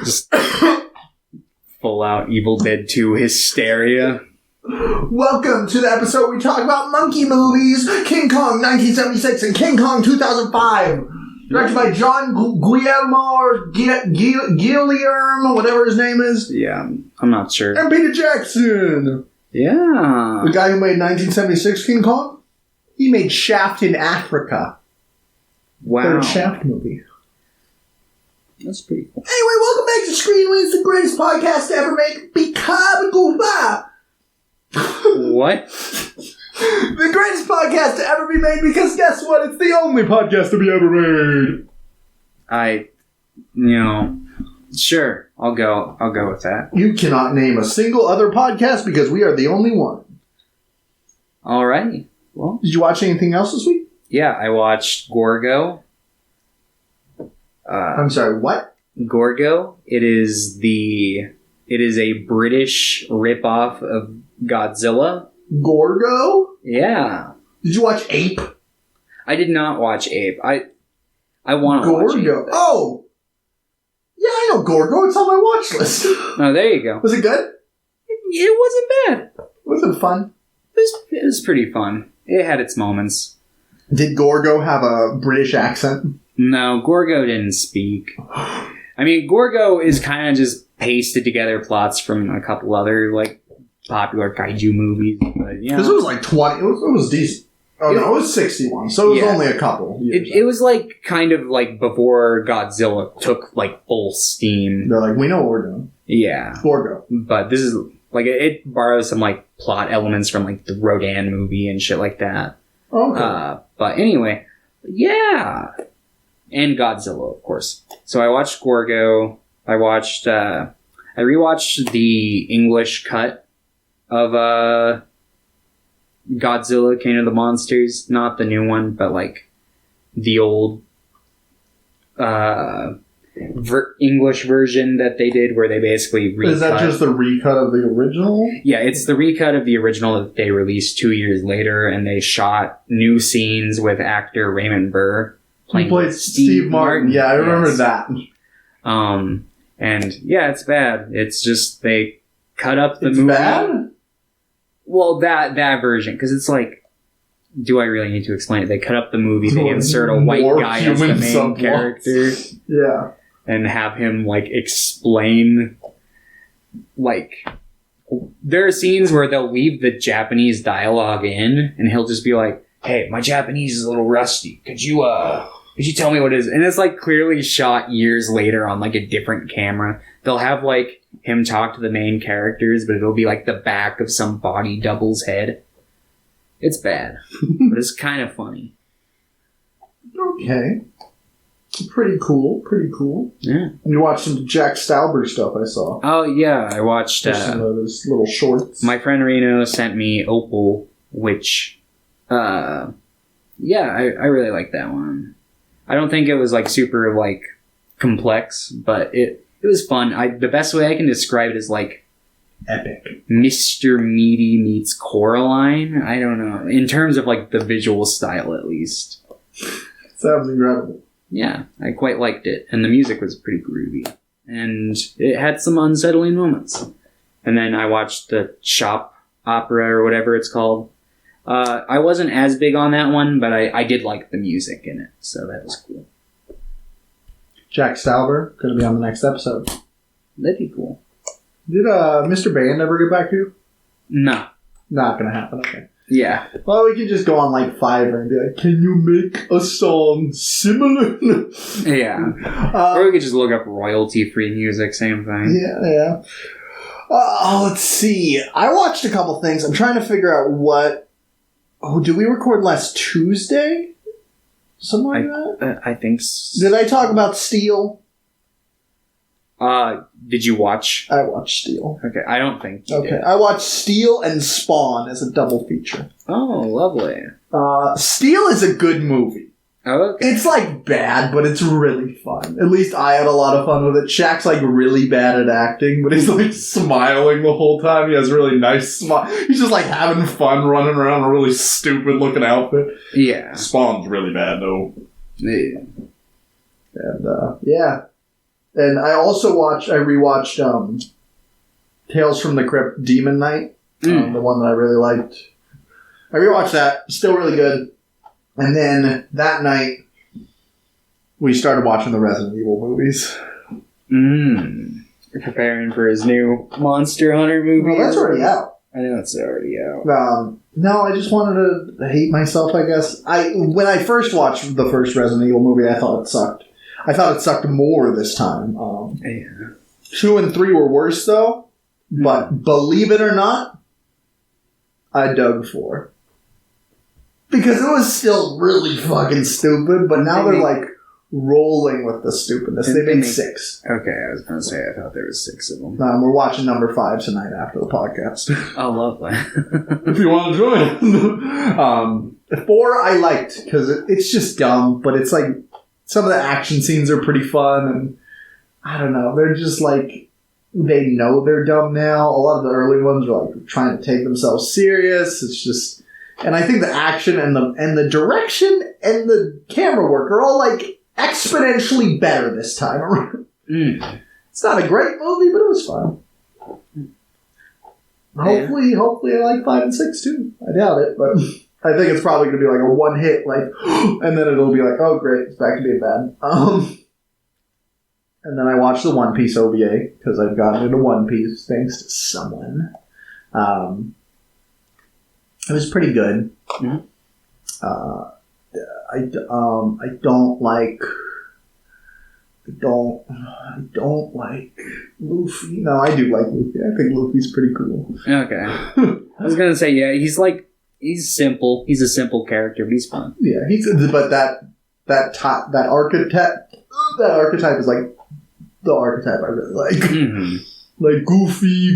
Just full out Evil Dead 2 hysteria. Welcome to the episode where we talk about monkey movies, King Kong 1976 and King Kong 2005. Directed by John Guillermo or Guillermo, whatever his name is. Yeah, I'm not sure. And Peter Jackson. Yeah. The guy who made 1976 King Kong, he made Shaft in Africa. Wow. Third Shaft movie. That's pretty cool. Anyway, welcome back to Screen Weens, the greatest podcast to ever make. Because what? The greatest podcast to ever be made because guess what? It's the only podcast to be ever made. Sure, I'll go with that. You cannot name a single other podcast because we are the only one. Alrighty. Well, did you watch anything else this week? Yeah, I watched Gorgo. I'm sorry, what? Gorgo. It is a British ripoff of Godzilla. Gorgo? Yeah. Did you watch Ape? I did not watch Ape. I want to watch Ape. Gorgo. Oh! Yeah, I know Gorgo. It's on my watch list. Oh, there you go. Was it good? It wasn't bad. Was it fun? It was pretty fun. It had its moments. Did Gorgo have a British accent? No, Gorgo didn't speak. I mean, Gorgo is kind of just pasted together plots from a couple other, popular kaiju movies. Because it was like 20. It was decent. Oh, no, it was 61, so it was only a couple. It was kind of before Godzilla took full steam. They're like, we know what we're doing. Yeah. Gorgo. But this is it borrows some plot elements from the Rodan movie and shit like that. Okay. But anyway, yeah. And Godzilla, of course. So I watched Gorgo. I rewatched the English cut of Godzilla King of the Monsters, not the new one, but the old English version that they did where they basically recut. Is that just the recut of the original? Yeah, it's the recut of the original that they released 2 years later, and they shot new scenes with actor Raymond Burr He played Steve Martin. Yeah, I remember that. And yeah, it's bad. It's just they cut up the movie. It's bad? Well, that version, because it's do I really need to explain it? They cut up the movie, they insert a white guy as the main character. Yeah. And have him, explain, there are scenes where they'll leave the Japanese dialogue in, and he'll just be like, hey, my Japanese is a little rusty. Could you tell me what it is? And it's clearly shot years later on a different camera. They'll have him talk to the main characters, but it'll be the back of some body double's head. It's bad, but it's kind of funny. Okay. Pretty cool. Yeah. And you watched some Jack Stauber stuff, I saw. Oh, yeah. I watched some of those little shorts. My friend Reno sent me Opal, which, I really like that one. I don't think it was super complex, but it was fun. The best way I can describe it is epic. Mr. Meaty meets Coraline. I don't know. In terms of the visual style, at least. Sounds incredible. Yeah, I quite liked it. And the music was pretty groovy. And it had some unsettling moments. And then I watched the Shop Opera or whatever it's called. I wasn't as big on that one, but I did like the music in it. So that was cool. Jack Stauber, going to be on the next episode. That'd be cool. Did Mr. Band ever get back to you? No. Not going to happen, okay. Yeah. Well, we could just go on Fiverr and be like, can you make a song similar? Yeah. Or we could just look up royalty-free music, same thing. Yeah. Let's see. I watched a couple things. I'm trying to figure out what... Oh, did we record last Tuesday? Something like that? I think so. Did I talk about Steel? Did you watch? I watched Steel. Okay, I don't think you did. I watched Steel and Spawn as a double feature. Oh, lovely. Steel is a good movie. Oh, okay. It's like bad, but it's really fun. At least I had a lot of fun with it. Shaq's like really bad at acting, but he's like smiling the whole time. He has a really nice smile. He's just like having fun running around in a really stupid looking outfit. Yeah. Spawn's really bad though. Yeah. And yeah. And I also rewatched Tales from the Crypt Demon Knight. The one that I really liked. I rewatched that. Still really good. And then that night, we started watching the Resident Evil movies. Preparing for his new Monster Hunter movie. Well, that's already out. I know it's already out. No, I just wanted to hate myself, I guess. When I first watched the first Resident Evil movie, I thought it sucked. I thought it sucked more this time. 2 and 3 were worse, though. But believe it or not, I dug 4. Because it was still really fucking stupid, but now they're like rolling with the stupidness. They made 6. Okay, I was going to say, I thought there was 6 of them. We're watching number 5 tonight after the podcast. Oh, lovely. If you want to join. 4 I liked, because it's just dumb, but it's like, some of the action scenes are pretty fun, and I don't know, they're just like, they know they're dumb now. A lot of the early ones are like trying to take themselves serious. It's just... And I think the action and the direction and the camera work are all like exponentially better this time around. It's not a great movie, but it was fun. Hopefully I like 5 and 6 too. I doubt it, but I think it's probably going to be like a one hit, like, and then it'll be like, oh great, it's back to being bad. And then I watched the One Piece OVA because I've gotten into One Piece thanks to someone. It was pretty good. Mm-hmm. I don't like Luffy. No, I do like Luffy. I think Luffy's pretty cool. Okay. I was gonna say, yeah, he's simple. He's a simple character, but he's fun. Yeah, but that archetype is like the archetype I really like. Mm-hmm. Like Goofy,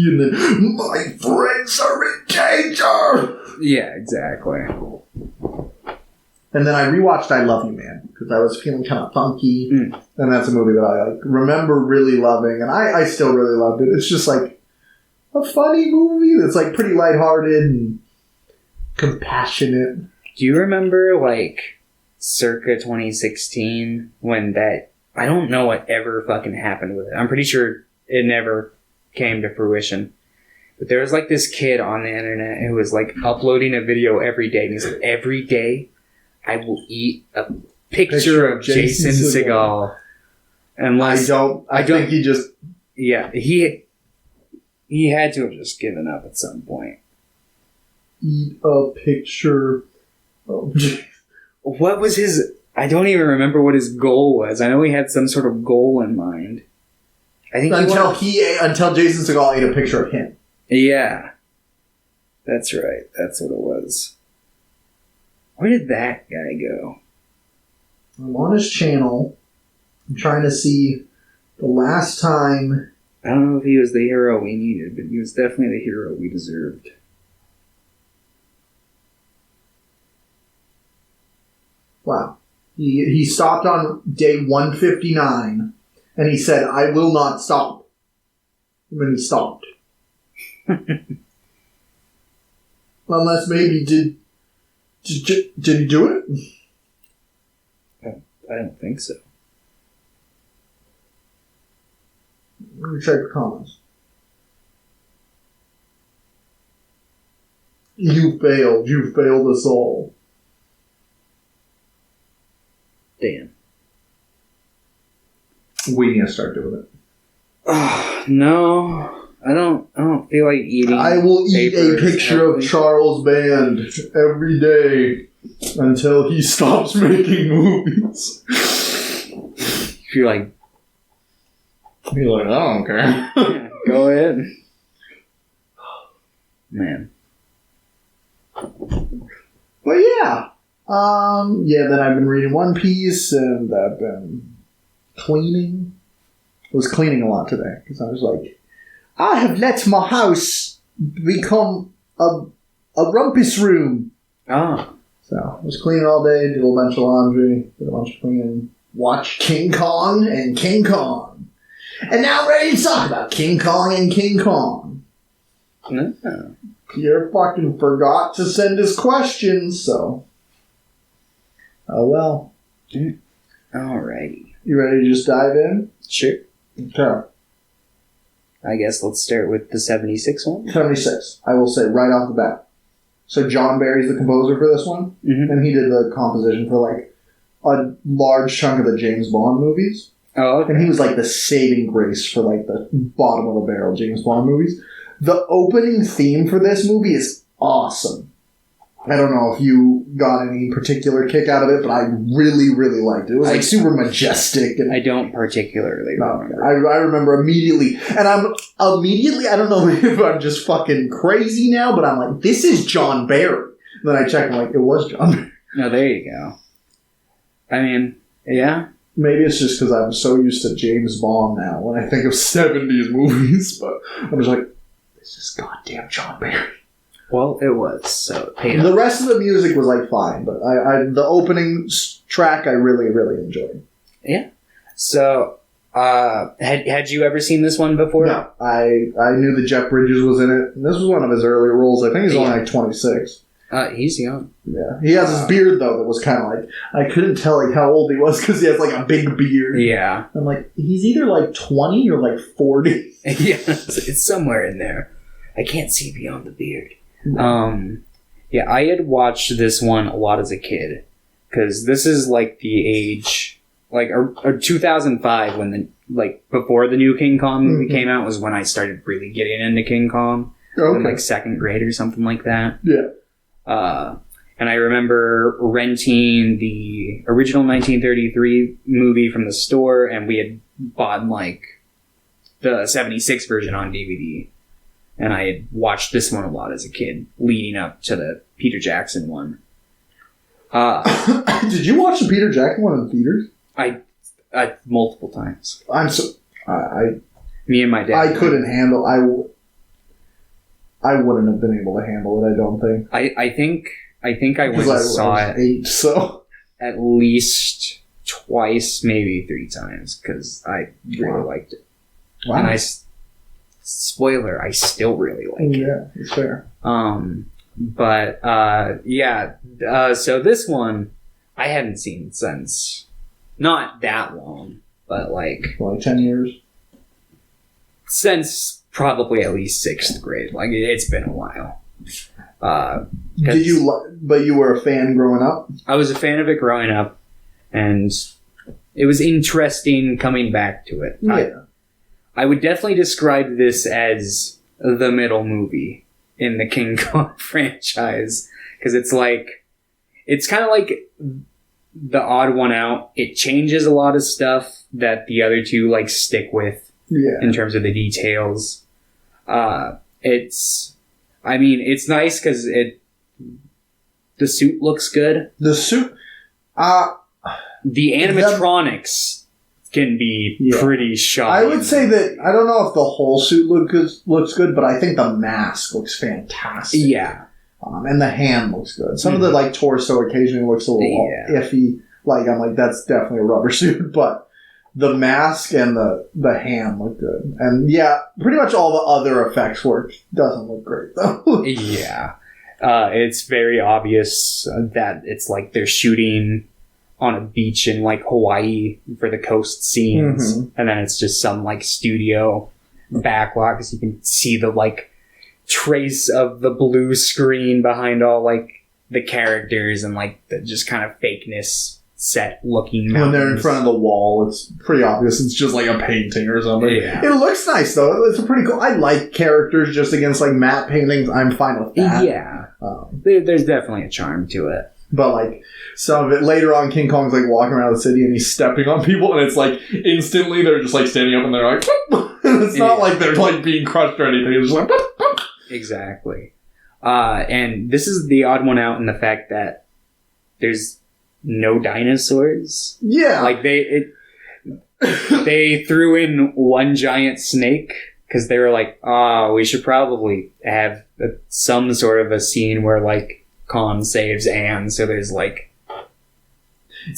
and then my friends are in danger. Yeah, exactly. And then I rewatched I Love You Man because I was feeling kind of funky, and that's a movie that I like remember really loving, and I still really loved it. It's just like a funny movie that's like pretty lighthearted and compassionate. Do you remember like circa 2016 when that? I don't know what ever fucking happened with it. I'm pretty sure it never came to fruition. But there was like this kid on the internet who was like uploading a video every day. And he's like, every day I will eat a picture of Jason Segel. Unless I think he just... Yeah, he had to have just given up at some point. Eat a picture of Jason. What was his... I don't even remember what his goal was. I know he had some sort of goal in mind. I think until Jason Segel ate a picture of him. Yeah. That's right. That's what it was. Where did that guy go? I'm on his channel. I'm trying to see the last time. I don't know if he was the hero we needed, but he was definitely the hero we deserved. Wow. He stopped on day 159, and he said, I will not stop. And then he stopped. Unless maybe did he do I don't think so. Let me check the comments. You failed. You failed us all. Damn. We need to start doing it. No, I don't feel like eating. I will eat a picture of Charles Band every day until he stops making movies. You're like, I don't care. yeah, go ahead, man. Well, yeah. Then I've been reading One Piece, and I've been cleaning. I was cleaning a lot today, because I was like, I have let my house become a rumpus room. Ah. So So I was cleaning all day, did a bunch of laundry, did a bunch of cleaning, watched King Kong and King Kong. And now I'm ready to talk about King Kong and King Kong. No. Pierre fucking forgot to send his questions, so. Oh well. Alrighty. You ready to just dive in? Sure. Okay. I guess let's start with the 76 one. 76. I will say right off the bat. So John Barry's the composer for this one, and he did the composition for like a large chunk of the James Bond movies. Oh, okay. And he was like the saving grace for like the bottom of the barrel James Bond movies. The opening theme for this movie is awesome. I don't know if you got any particular kick out of it, but I really, really liked it. It was like super majestic. And I don't particularly remember. I remember immediately. And I don't know if I'm just fucking crazy now, but I'm like, this is John Barry. And then I checked, I'm like, it was John Barry. No, there you go. I mean, yeah. Maybe it's just because I'm so used to James Bond now when I think of 70s movies, but I'm just like, this is goddamn John Barry. Well, it was, so it paid off. The rest of the music was like fine, but the opening track I really, really enjoyed. Yeah. So, had you ever seen this one before? No. I knew that Jeff Bridges was in it. And this was one of his earlier roles. I think he's only like 26. He's young. Yeah. He has his beard, though, that was kind of like... I couldn't tell like how old he was because he has like a big beard. Yeah. I'm like, he's either like 20 or like 40. Yeah, it's somewhere in there. I can't see beyond the beard. Yeah, I had watched this one a lot as a kid because this is like the age, like 2005 when the like before the new King Kong movie came out was when I started really getting into King Kong, in like second grade or something like that. Yeah. And I remember renting the original 1933 movie from the store, and we had bought like the 76 version on DVD. And I had watched this one a lot as a kid, leading up to the Peter Jackson one. Did you watch the Peter Jackson one in the theaters? I multiple times. Me and my dad. I couldn't handle. I wouldn't have been able to handle it. I don't think. I think I went and saw it 8, so at least twice, maybe 3 times, because I really liked it. Wow. And spoiler, I still really like it. Yeah, it's fair. So this one I hadn't seen since not that long, but like 10 years. Since probably at least 6th grade. Like it's been a while. Did you? But you were a fan growing up. I was a fan of it growing up, and it was interesting coming back to it. Yeah. I would definitely describe this as the middle movie in the King Kong franchise. Because it's kind of like the odd one out. It changes a lot of stuff that the other two like stick with in terms of the details. It's nice because the suit looks good. The suit, the animatronics can be pretty shocking. I would say that I don't know if the whole suit looks good, but I think the mask looks fantastic. Yeah, and the hand looks good. Some of the like torso occasionally looks a little iffy. Like I'm like that's definitely a rubber suit, but the mask and the hand look good. And pretty much all the other effects work. Doesn't look great though. Yeah, it's very obvious that it's like they're shooting on a beach in like Hawaii for the coast scenes, and then it's just some like studio backlot because you can see the like trace of the blue screen behind all like the characters and like the just kind of fakeness set looking mountains. When they're in front of the wall, it's pretty obvious it's just like a painting or something. Yeah. It looks nice though. It's pretty cool. I like characters just against like matte paintings. I'm fine with that. Yeah, there's definitely a charm to it. But like some of it later on, King Kong's like walking around the city and he's stepping on people, and it's like instantly they're just like standing up and they're like, and it's not like they're like being crushed or anything. It's just like exactly. And this is the odd one out in the fact that there's no dinosaurs. Yeah, like they threw in one giant snake because they were like, we should probably have some sort of a scene where like Khan saves Anne, so there's like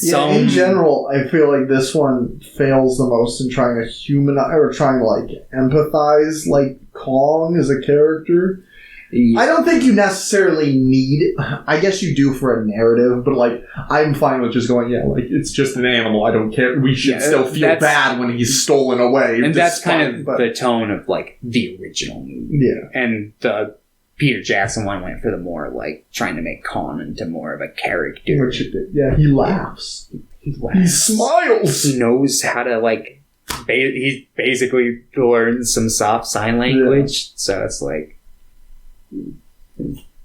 in general, I feel like this one fails the most in trying to humanize or trying to like empathize like Kong as a character. Yeah. I don't think you necessarily need. I guess you do for a narrative, but like I'm fine with just going, like it's just an animal. I don't care. We should still feel bad when he's stolen away, and that's kind of the tone of like the original movie. Yeah, and the Peter Jackson one went for the more like trying to make Khan into more of a character. Yeah, he laughs. He smiles. He knows how to like. He basically learns some soft sign language, so it's like.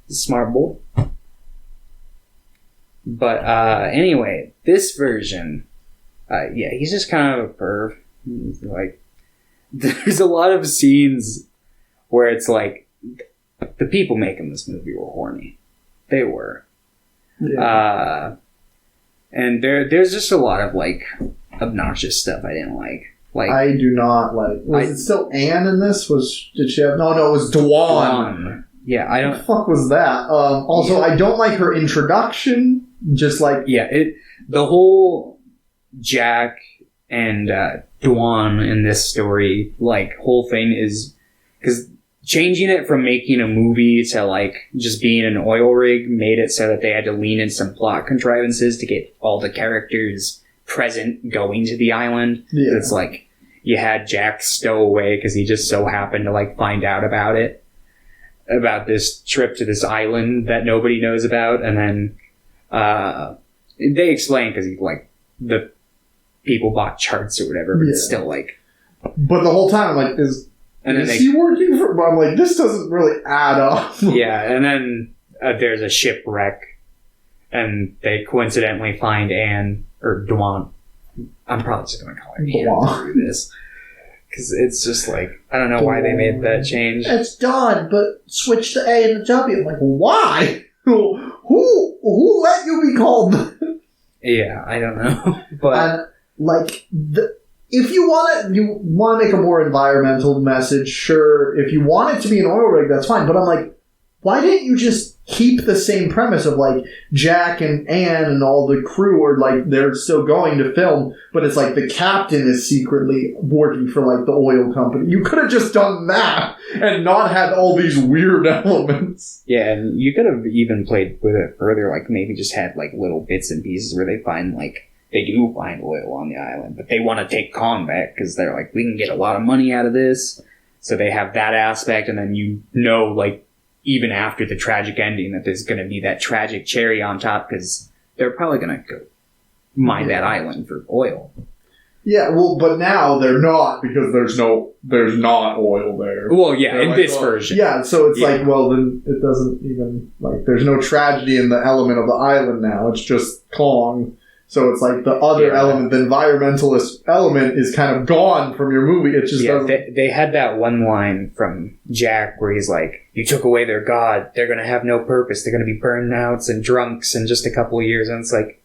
Smart boy. But anyway, this version, he's just kind of a perv. Like, there's a lot of scenes where it's like the people making this movie were horny. They were. Yeah. And there's just a lot of like obnoxious stuff I didn't like. Like I do not like. Was it still Anne in this? Did she have? No, it was Dwan. Yeah, I don't. What the fuck was that? Also, I don't like her introduction. Just like the whole Jack and Dwan in this story, like whole thing is because changing it from making a movie to like just being an oil rig made it so that they had to lean in some plot contrivances to get all the characters present going to the island. Yeah. It's like you had Jack stow away because he just so happened to like find out about this trip to this island that nobody knows about, and then they explain because he like the people bought charts or whatever, but it's still like. But the whole time, I'm like, is he working for? I'm like, this doesn't really add up. Yeah, and then there's a shipwreck, and they coincidentally find Anne or Dwan. I'm probably just going to call her Anne through this. Because it's just like, I don't know why they made that change. It's Dawn, but switch the A and the W. I'm like, why? Who let you be called? Yeah, I don't know. But and, like, if you want to make a more environmental message, sure. If you want it to be an oil rig, that's fine. But I'm like, why didn't you just keep the same premise of like Jack and Anne and all the crew are like they're still going to film, but it's like the captain is secretly working for like the oil company. You could have just done that and not had all these weird elements. Yeah, and you could have even played with it further, like maybe just had like little bits and pieces where they find like they do find oil on the island, but they want to take Kong back because they're like, we can get a lot of money out of this. So they have that aspect, and then like even after the tragic ending that there's going to be that tragic cherry on top because they're probably going to go mine that island for oil. Yeah, well, but now they're not because there's not oil there. Well, yeah, they're in like, this version. Yeah, so it's like, well, then it doesn't even, like, there's no tragedy in the element of the island now. It's just Kong. So it's like the other element, the environmentalist element is kind of gone from your movie. It just doesn't... They had that one line from Jack where he's like, you took away their god. They're going to have no purpose. They're going to be burnouts and drunks in just a couple of years. And it's like...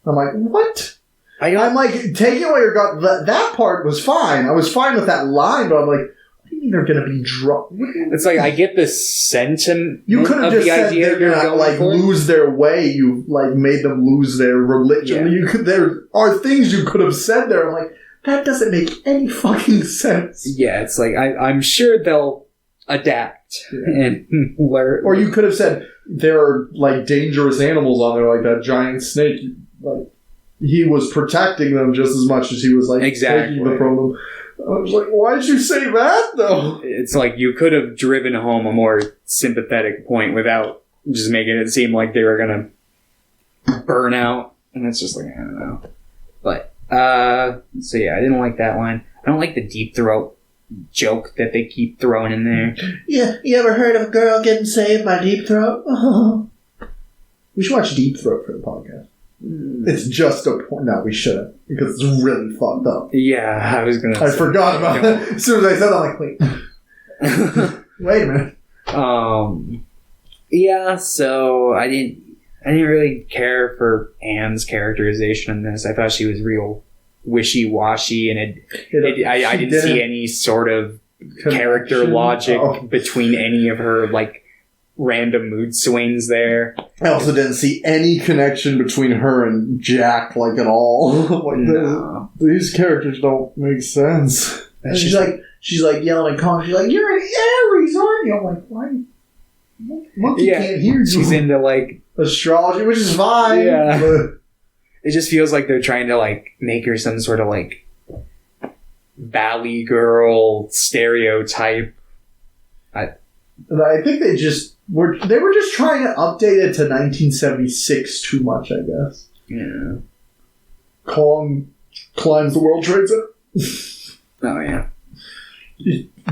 I'm like, what? I'm like, taking away your god... That part was fine. I was fine with that line, but I'm like, what do you mean they're going to be drunk? It's like, I get the sentiment. You could have just said they're going to like lose their way. You like made them lose their religion. Yeah. There are things you could have said there. I'm like, that doesn't make any fucking sense. Yeah, it's like, I'm sure they'll adapt and learn. Or you could have said there are like dangerous animals on there, like that giant snake. Like he was protecting them just as much as he was like taking the problem. I was like, why did you say that, though? It's like you could have driven home a more sympathetic point without just making it seem like they were going to burn out. And it's just like, I don't know. But, so yeah, I didn't like that line. I don't like the deep throat joke that they keep throwing in there. Yeah, you ever heard of a girl getting saved by deep throat? Oh. We should watch Deep Throat for the podcast. It's just a porn. No, we shouldn't because it's really fucked up. Yeah, I was gonna. I forgot about that. As soon as I said that, I'm like, wait, wait a minute. Yeah. So I didn't really care for Anne's characterization in this. I thought she was real wishy-washy, and I didn't see any sort of character logic between any of her like random mood swings there. I also didn't see any connection between her and Jack, like, at all. Like, No. these characters don't make sense. And she's like yelling at Kong. She's like, "You're an Aries, aren't you?" I'm like, "Why? Monkey can't hear you." She's into, like, astrology, which is fine. Yeah. But it just feels like they're trying to, like, make her some sort of, like, valley girl stereotype. I think they were just trying to update it to 1976 too much, I guess. Yeah. Kong climbs the World Trade Center. Oh, yeah.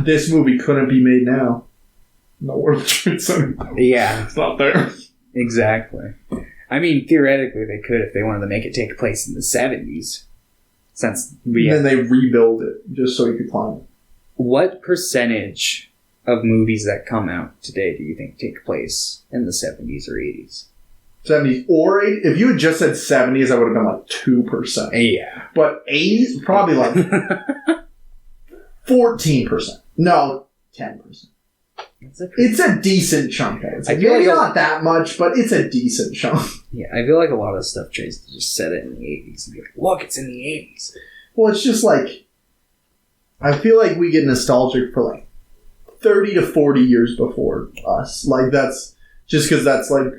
This movie couldn't be made now. No World Trade Center. Yeah. It's not there. Exactly. I mean, theoretically, they could if they wanted to make it take place in the 70s. Since then they rebuild it just so you could climb it. What percentage of movies that come out today do you think take place in the 70s or 80s? 70s or 80s. If you had just said 70s, I would have been like 2%. Yeah. But 80s, probably like 14%. No, 10%. It's a decent chunk. I feel like not that much, but it's a decent chunk. Yeah, I feel like a lot of stuff tries to just set it in the 80s and be like, look, it's in the 80s. Well, it's just like, I feel like we get nostalgic for like 30 to 40 years before us. Like, that's just because that's like,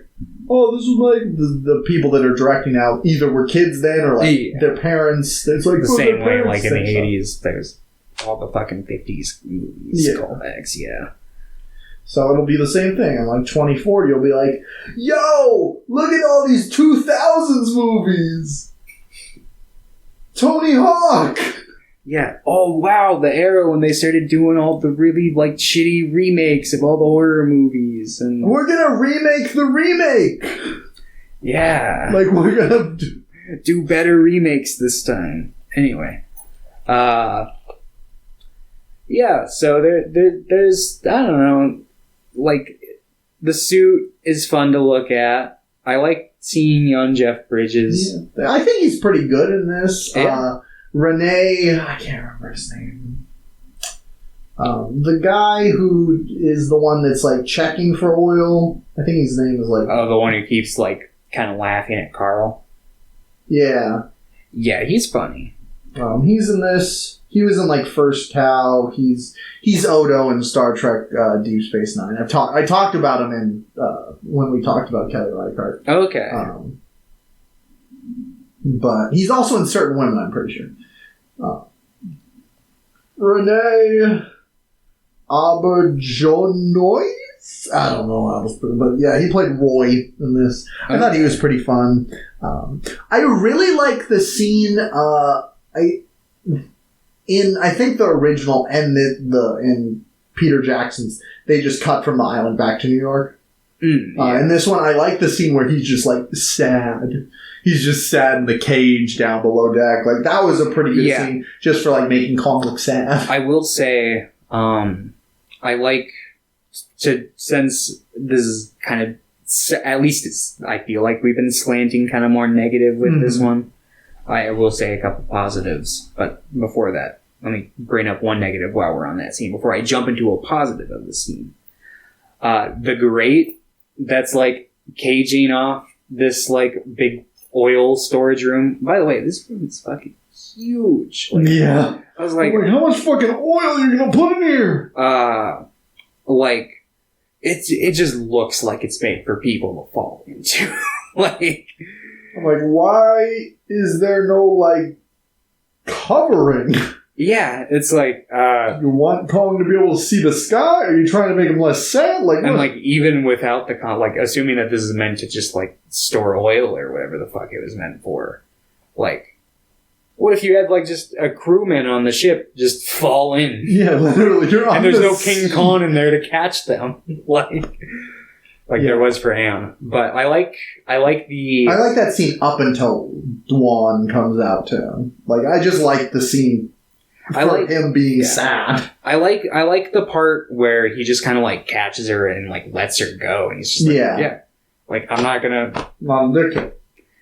oh, this was like the people that are directing now either were kids then or like their parents. It's like the same way, like in the 80s, there's all the fucking 50s movies, callbacks, yeah. So it'll be the same thing. In like 2040, you'll be like, yo, look at all these 2000s movies. Tony Hawk. Yeah. Oh, wow. The era when they started doing all the really, like, shitty remakes of all the horror movies. And we're going to remake the remake. Yeah. Like, we're going to do better remakes this time. Anyway. Yeah, so there's, I don't know, like, the suit is fun to look at. I like seeing young Jeff Bridges. Yeah. I think he's pretty good in this. Yeah. Renee, I can't remember his name. The guy who is the one that's, like, checking for oil, I think his name is, like... Oh, the one who keeps, like, kind of laughing at Carl? Yeah. Yeah, he's funny. He's in this. He was in like First Cow. He's Odo in Star Trek Deep Space Nine. I talked about him in when we talked about Kelly Reichardt. Okay. But he's also in Certain Women, I'm pretty sure. Renee Auberjonois? I don't know how to put it, but yeah, he played Roy in this. I thought he was pretty fun. I really like the scene. I think the original and in Peter Jackson's, they just cut from the island back to New York. In this one, I like the scene where he's just like sad. He's just sad in the cage down below deck. Like, that was a pretty good scene just for like making Kong look sad. I will say, I like to, since this is kind of, at least I feel like we've been slanting kind of more negative with this one. I will say a couple positives, but before that, let me bring up one negative while we're on that scene before I jump into a positive of the scene. The grate that's like caging off this like big oil storage room. By the way, this room is fucking huge. Like, yeah. I was like, how much fucking oil are you gonna put in here? Like, it just looks like it's made for people to fall into. Like, I'm like, why is there no, like, covering? Yeah, it's like, you want Kong to be able to see the sky? Are you trying to make him less sad? Like, and, like, even without the like, assuming that this is meant to just, like, store oil or whatever the fuck it was meant for, like, what if you had, like, just a crewman on the ship just fall in? Yeah, literally, you're on and there's the no King Kong in there to catch them. Like there was for Ham. But I like that scene up until Dwan comes out to him. Like, I just like the scene for him being sad. I like the part where he just kind of like catches her and like lets her go, and he's just like, like, I'm not gonna dickhead.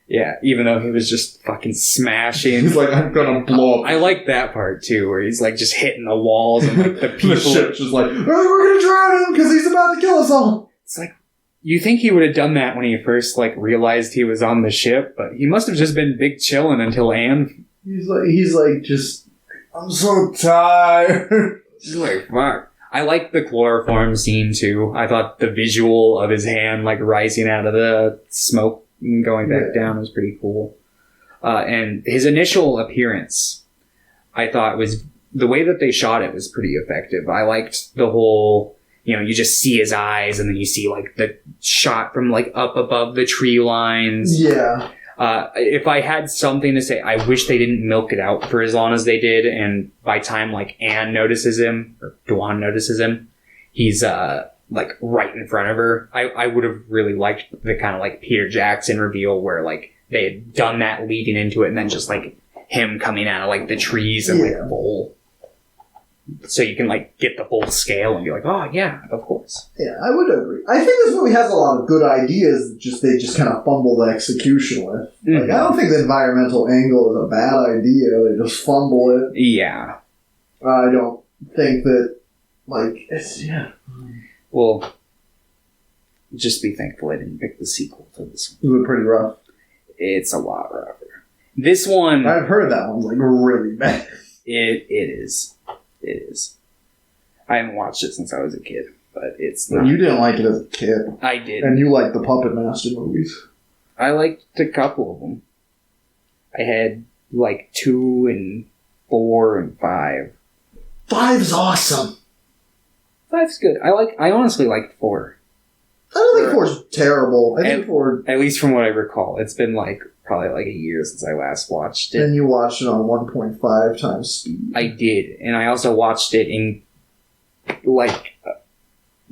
Yeah, even though he was just fucking smashing. He's like, I'm gonna blow up. I like that part too, where he's like just hitting the walls and like the people. The ship's just like, we're gonna drown him because he's about to kill us all. It's like, you think he would have done that when he first, like, realized he was on the ship, but he must have just been big chillin' until Anne... He's like, just, I'm so tired. He's like, fuck. I like the chloroform scene, too. I thought the visual of his hand, like, rising out of the smoke and going back down was pretty cool. And his initial appearance, I thought was... The way that they shot it was pretty effective. I liked the whole... You know, you just see his eyes, and then you see, like, the shot from, like, up above the tree lines. Yeah. If I had something to say, I wish they didn't milk it out for as long as they did, and by time, like, Anne notices him, or Dwan notices him, he's, like, right in front of her. I would have really liked the kind of, like, Peter Jackson reveal where, like, they had done that leading into it, and then just, like, him coming out of, like, the trees and, like, full... So you can, like, get the full scale and be like, oh, yeah, of course. Yeah, I would agree. I think this movie has a lot of good ideas, they just kind of fumble the execution with. Mm-hmm. Like, I don't think the environmental angle is a bad idea. They just fumble it. Yeah. I don't think that, like, it's, yeah. Well, just be thankful I didn't pick the sequel to this one. It was pretty rough. It's a lot rougher. This one... I've heard that one's, like, really bad. It is. It is. I haven't watched it since I was a kid, but it's not. You didn't like it as a kid. I did. And you liked the Puppet Master movies. I liked a couple of them. I had, like, 2 and 4 and 5. 5's awesome. 5's good. I honestly liked 4. I don't think 4's terrible. I think 4... At least from what I recall. It's been, like, probably like a year since I last watched it. And you watched it on 1.5 times speed. I did. And I also watched it in, like,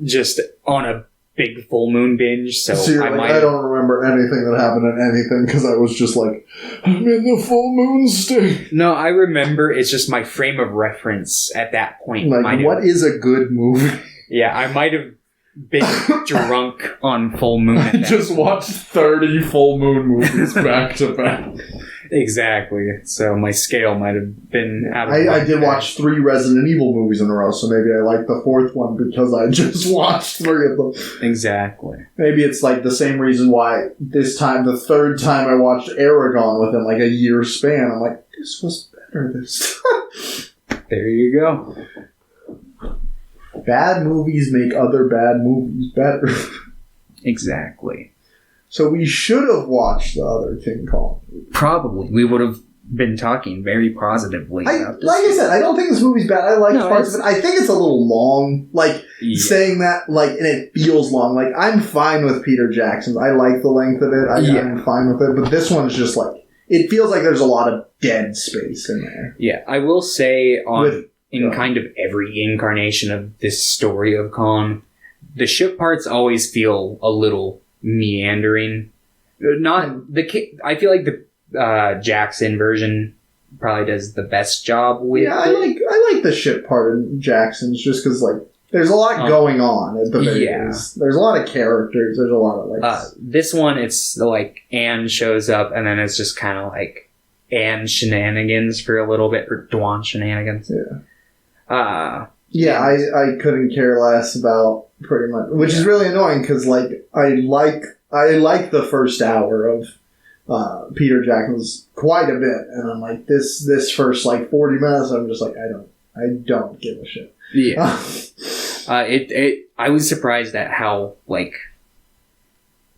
just on a big full moon binge. So you're I don't remember anything that happened in anything because I was just like, I'm in the full moon state. No, I remember. It's just my frame of reference at that point. Like, what is a good movie? Yeah, I might have been drunk on full moon. I just watched 30 full moon movies back to back. Exactly. So my scale might have been out of I did watch 3 Resident Evil movies in a row, so maybe I like the 4th one because I just watched 3 of them. Exactly. Maybe it's like the same reason why this time, the 3rd time I watched Aragon within like a year span, I'm like, this was better this time. There you go. Bad movies make other bad movies better. Exactly. So we should have watched the other King Kong movie. Probably. We would have been talking very positively about this. Like I said, I don't think this movie's bad. I like parts of it. I think it's a little long. Like, saying that, like, and it feels long. Like, I'm fine with Peter Jackson's. I like the length of it. I'm fine with it. But this one's just like, it feels like there's a lot of dead space in there. Yeah, I will say kind of every incarnation of this story of Kong, the ship parts always feel a little meandering. I feel like the Jackson version probably does the best job with. Yeah, I like the ship part in Jackson's just because like there's a lot going on at the very least. There's a lot of characters. There's a lot of like. This one, it's like Anne shows up and then it's just kind of like Anne shenanigans for a little bit, or Dwan shenanigans. Yeah. I couldn't care less about pretty much, which is really annoying because like I like the first hour of Peter Jackson's quite a bit, and I'm like this first like 40 minutes, I'm just like I don't give a shit. Yeah. I was surprised at how like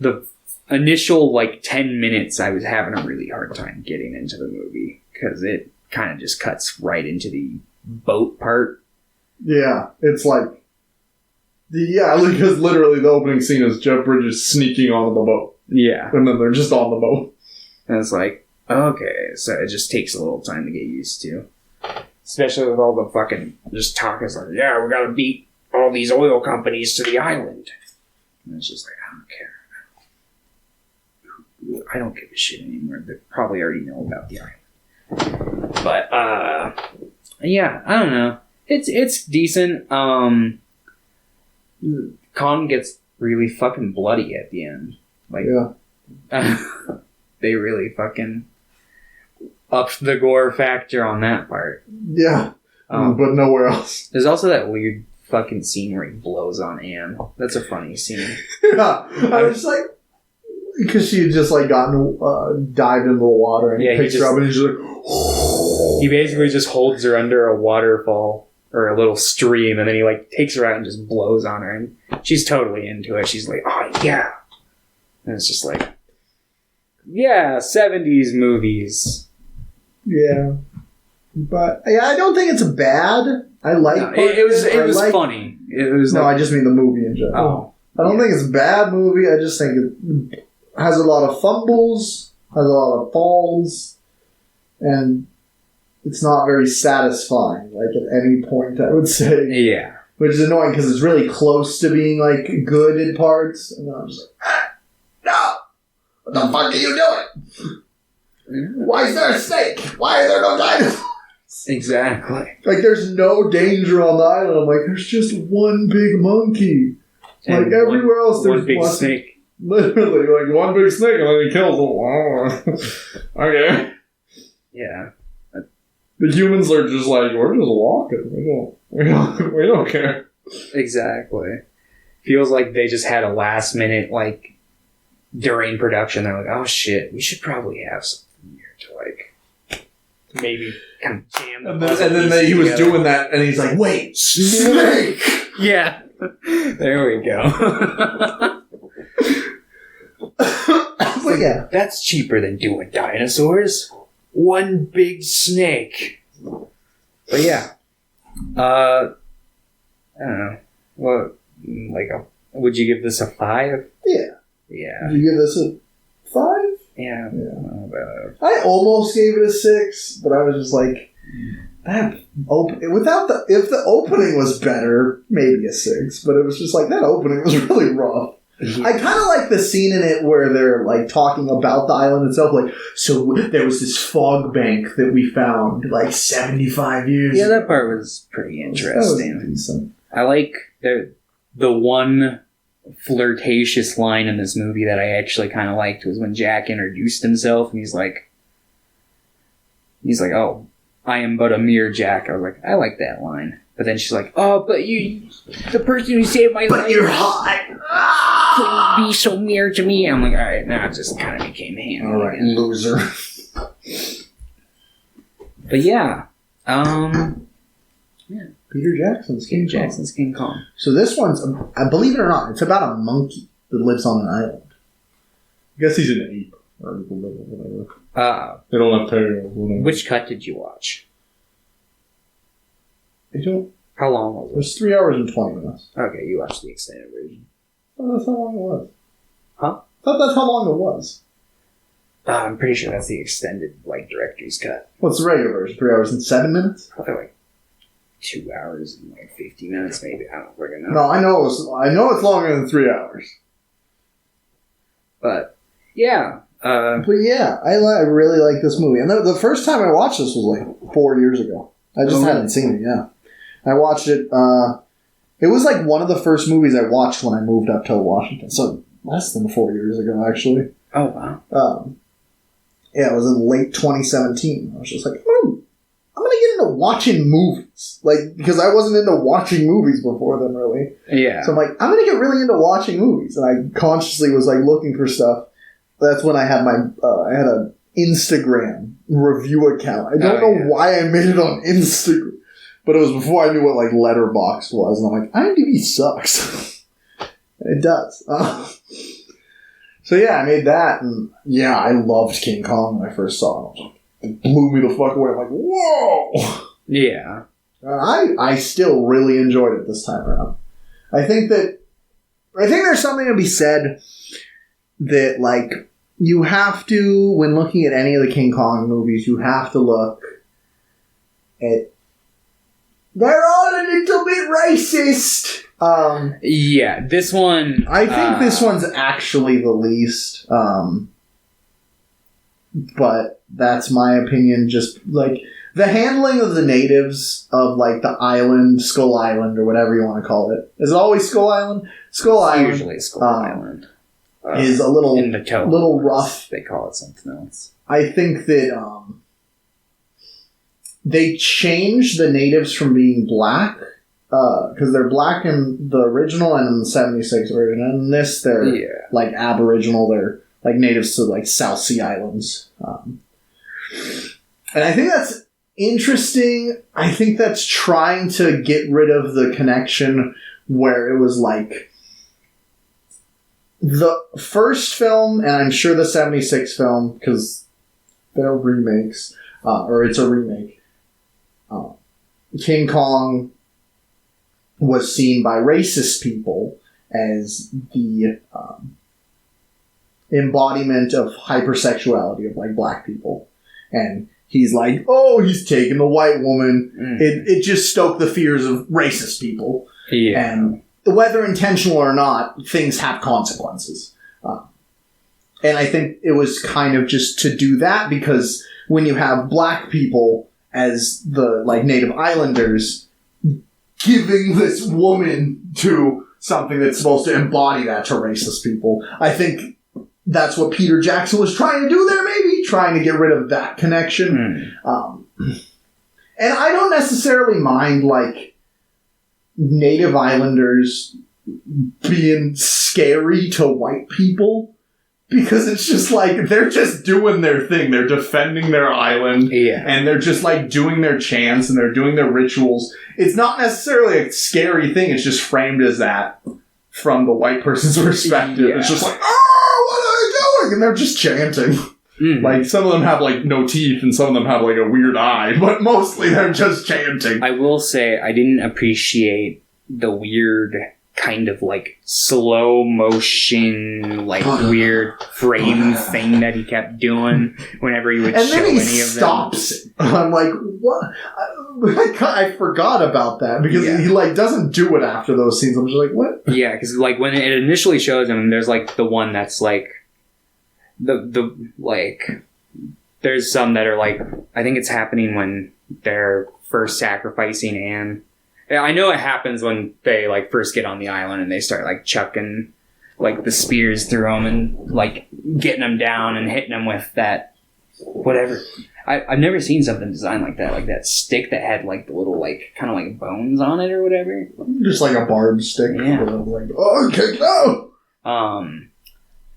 the initial like 10 minutes I was having a really hard time getting into the movie because it kind of just cuts right into the boat part. Yeah, it's like because literally the opening scene is Jeff Bridges sneaking onto the boat. Yeah. And then they're just on the boat. And it's like, okay, so it just takes a little time to get used to. Especially with all the fucking just talk. It's like, yeah, we gotta beat all these oil companies to the island. And it's just like, I don't care. I don't give a shit anymore. They probably already know about the island. But, yeah, I don't know. It's decent. Kong gets really fucking bloody at the end. Like, they really fucking upped the gore factor on that part. Yeah, but nowhere else. There's also that weird fucking scene where he blows on Anne. That's a funny scene. Yeah, I was just like, because she had just like gotten dived into the water and he picks her up and he's just like, he basically just holds her under a waterfall or a little stream, and then he like takes her out and just blows on her, and she's totally into it. She's like, oh yeah, and it's just like, yeah, 70s movies. Yeah, but yeah, I don't think it's bad. I like it was funny. It was no, like, I just mean the movie in general. I don't think it's a bad movie. I just think it has a lot of fumbles, has a lot of falls, and it's not very satisfying, like, at any point, I would say. Yeah. Which is annoying, because it's really close to being, like, good in parts, and I'm just like, no! What the fuck are you doing? Why is there a snake? Why are there no dinosaurs? Exactly. Like, there's no danger on the island. I'm like, there's just one big monkey. And like, everywhere else, there's one big snake. Literally, like, one big snake, and then he kills them. Okay. Yeah. The humans are just like, we're just walking. We don't care. Exactly. Feels like they just had a last minute, like, during production, they're like, oh shit, we should probably have something here to, like, maybe kind of jam the And then he was doing that, and he's like, wait, snake! Yeah. There we go. But yeah. That's cheaper than doing dinosaurs. One big snake. But yeah. I don't know. What, like, would you give this a 5? Yeah. Yeah. Would you give this a 5? Yeah. I almost gave it a 6, but I was just like, that if the opening was better, maybe a 6. But it was just like, that opening was really rough. I kind of like the scene in it where they're like talking about the island itself. Like, so there was this fog bank that we found like 75 years ago. That part was pretty interesting. That was decent. I like the one flirtatious line in this movie that I actually kind of liked was when Jack introduced himself and he's like, oh, I am but a mere Jack. I was like, I like that line. But then she's like, oh, but you, the person who saved my life. But you're hot. Couldn't be so mere to me. I'm like, all right, now it just kind of became him. All right, loser. But yeah, Peter Jackson's King Kong. So this one's, I believe it or not, it's about a monkey that lives on an island. I guess he's an ape or whatever. They don't have tails. Which cut did you watch? How long was it? It was 3 hours and 20 minutes. Okay, you watched the extended version. Oh, that's how long it was. Huh? I thought that's how long it was. I'm pretty sure that's the extended, like, director's cut. What's the regular version? 3 hours and 7 minutes? Probably like 2 hours and like 50 minutes, maybe. I don't freaking know. No, I know it's longer than 3 hours. But yeah. But yeah, I really like this movie. And the first time I watched this was like 4 years ago. I just hadn't seen it. Yeah, I watched it. It was like one of the first movies I watched when I moved up to Washington. So less than 4 years ago, actually. Oh wow. Yeah, it was in late 2017. I was just like, I'm gonna get into watching movies, like, because I wasn't into watching movies before then, really. Yeah. So I'm like, I'm gonna get really into watching movies, and I consciously was like looking for stuff. That's when I had I had an Instagram review account. I don't know why I made it on Instagram, but it was before I knew what like Letterboxd was, and I'm like, IMDb sucks. It does. So yeah, I made that, and yeah, I loved King Kong when I first saw it. It blew me the fuck away. I'm like, whoa! Yeah. I still really enjoyed it this time around. I think there's something to be said that, like, you have to, when looking at any of the King Kong movies, you have to look at, they're all a little bit racist. Yeah, this one... I think this one's actually the least, but that's my opinion. Just, like, the handling of the natives of, like, the island, Skull Island, or whatever you want to call it. Is it always Skull Island? Skull Island. Usually Skull Island. Is a little, in the toe. Little rough. They call it something else. I think that, they changed the natives from being black, because they're black in the original and in the 76 version. And in this, they're like Aboriginal. They're like natives to like South Sea Islands. And I think that's interesting. I think that's trying to get rid of the connection where it was like the first film, and I'm sure the 76 film, because they're remakes, or it's a remake. King Kong was seen by racist people as the embodiment of hypersexuality of like black people. And he's like, oh, he's taking the white woman. It just stoked the fears of racist people. Yeah. And whether intentional or not, things have consequences. And I think it was kind of just to do that, because when you have black people as the like native islanders giving this woman to something that's supposed to embody that to racist people, I think that's what Peter Jackson was trying to do there, maybe trying to get rid of that connection. And I don't necessarily mind like native islanders being scary to white people, because it's just like they're just doing their thing. They're defending their island, and they're just like doing their chants and they're doing their rituals. It's not necessarily a scary thing. It's just framed as that from the white person's perspective. It's just like, oh, what are they doing? And they're just chanting. Like, some of them have like no teeth and some of them have like a weird eye, but mostly they're just chanting. I will say I didn't appreciate the weird kind of like slow motion, like weird frame thing that he kept doing whenever he would show any of them. And then he stops. I'm like, what? I forgot about that, because he like doesn't do it after those scenes. I'm just like, what? Yeah, because like when it initially shows him, there's like the one that's like the like there's some that are like, I think it's happening when they're first sacrificing Anne. I know it happens when they like first get on the island and they start like chucking like the spears through them and like getting them down and hitting them with that whatever. I've never seen something designed like that stick that had like the little like kind of like bones on it or whatever. Just like a barbed stick. Yeah. Like, oh, kick it out.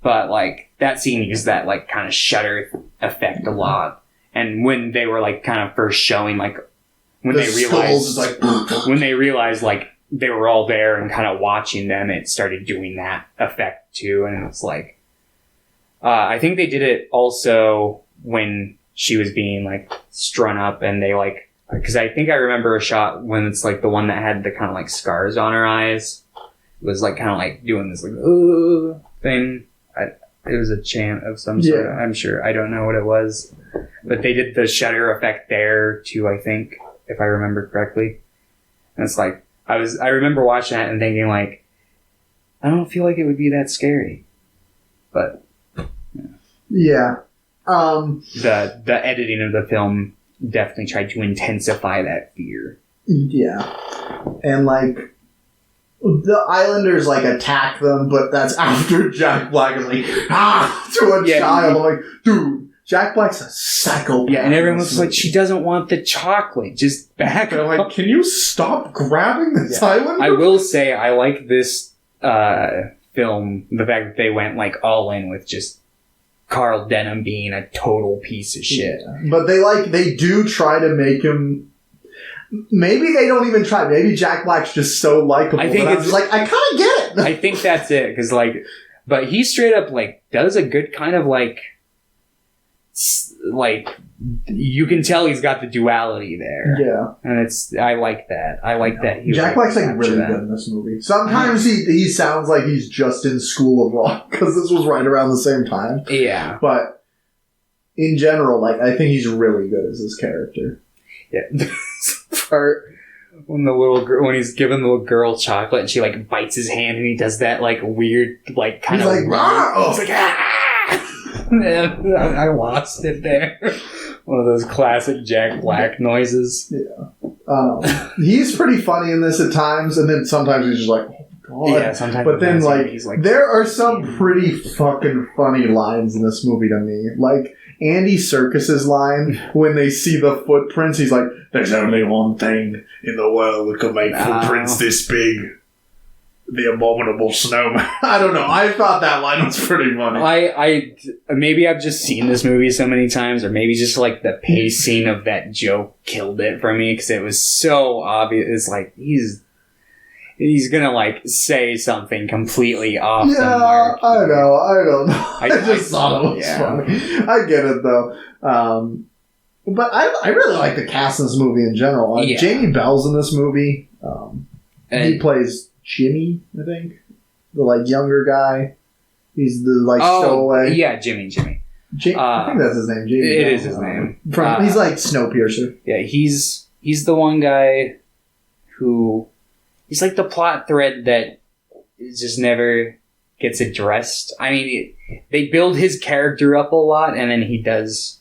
But like that scene used that like kind of shutter effect a lot. And when they were like kind of first showing like when they realized like they were all there and kind of watching them, it started doing that effect too. And it's like, I think they did it also when she was being like strung up, and they like, because I think I remember a shot when it's like the one that had the kind of like scars on her eyes. It was like kind of like doing this like thing. It was a chant of some sort. I'm sure. I don't know what it was, but they did the shutter effect there too, I think, if I remember correctly. And it's like, I remember watching that and thinking like, I don't feel like it would be that scary. But yeah. The editing of the film definitely tried to intensify that fear. Yeah. And like the Islanders like attack them, but that's after Jack Black is like, to a child. I'm like, dude, Jack Black's a psychopath. Yeah, and everyone was like, she doesn't want the chocolate. Just back up. Like, can you stop grabbing this Islander? I will say, I like this film, the fact that they went like all in with just Carl Denham being a total piece of shit. Yeah. But they do try to make him. Maybe they don't even try. Maybe Jack Black's just so likable. I think it's like, I kind of get it. I think that's it, because like, but he straight up like does a good kind of like you can tell he's got the duality there. Yeah, and I like that. I like that. Jack Black's like really good in this movie. Sometimes he sounds like he's just in School of Rock, because this was right around the same time. Yeah, but in general, like I think he's really good as this character. Yeah. Part when the little girl, when he's giving the little girl chocolate and she like bites his hand and he does that like weird like kind of like it's like I lost it there. One of those classic Jack Black noises. Yeah. He's pretty funny in this at times, and then sometimes he's just like, oh God. Yeah, sometimes. But then like, there are some pretty fucking funny lines in this movie to me. Like Andy Serkis's line when they see the footprints, he's like, "There's only one thing in the world that could make footprints this big. The abominable snowman." I don't know. I thought that line was pretty funny. I maybe I've just seen this movie so many times, or maybe just like the pacing of that joke killed it for me because it was so obvious. It's like he's gonna like say something completely off the mark. I know. I don't know. I just thought it was funny. I get it though. But I really like the cast in this movie in general. Jamie Bell's in this movie. He plays Jimmy, I think, the like younger guy. He's the like stowaway. Yeah, Jimmy. I think that's his name. Jamie it Bell. is his name. He's like Snowpiercer. Yeah, he's the one guy who he's like the plot thread that just never gets addressed. I mean, they build his character up a lot, and then he does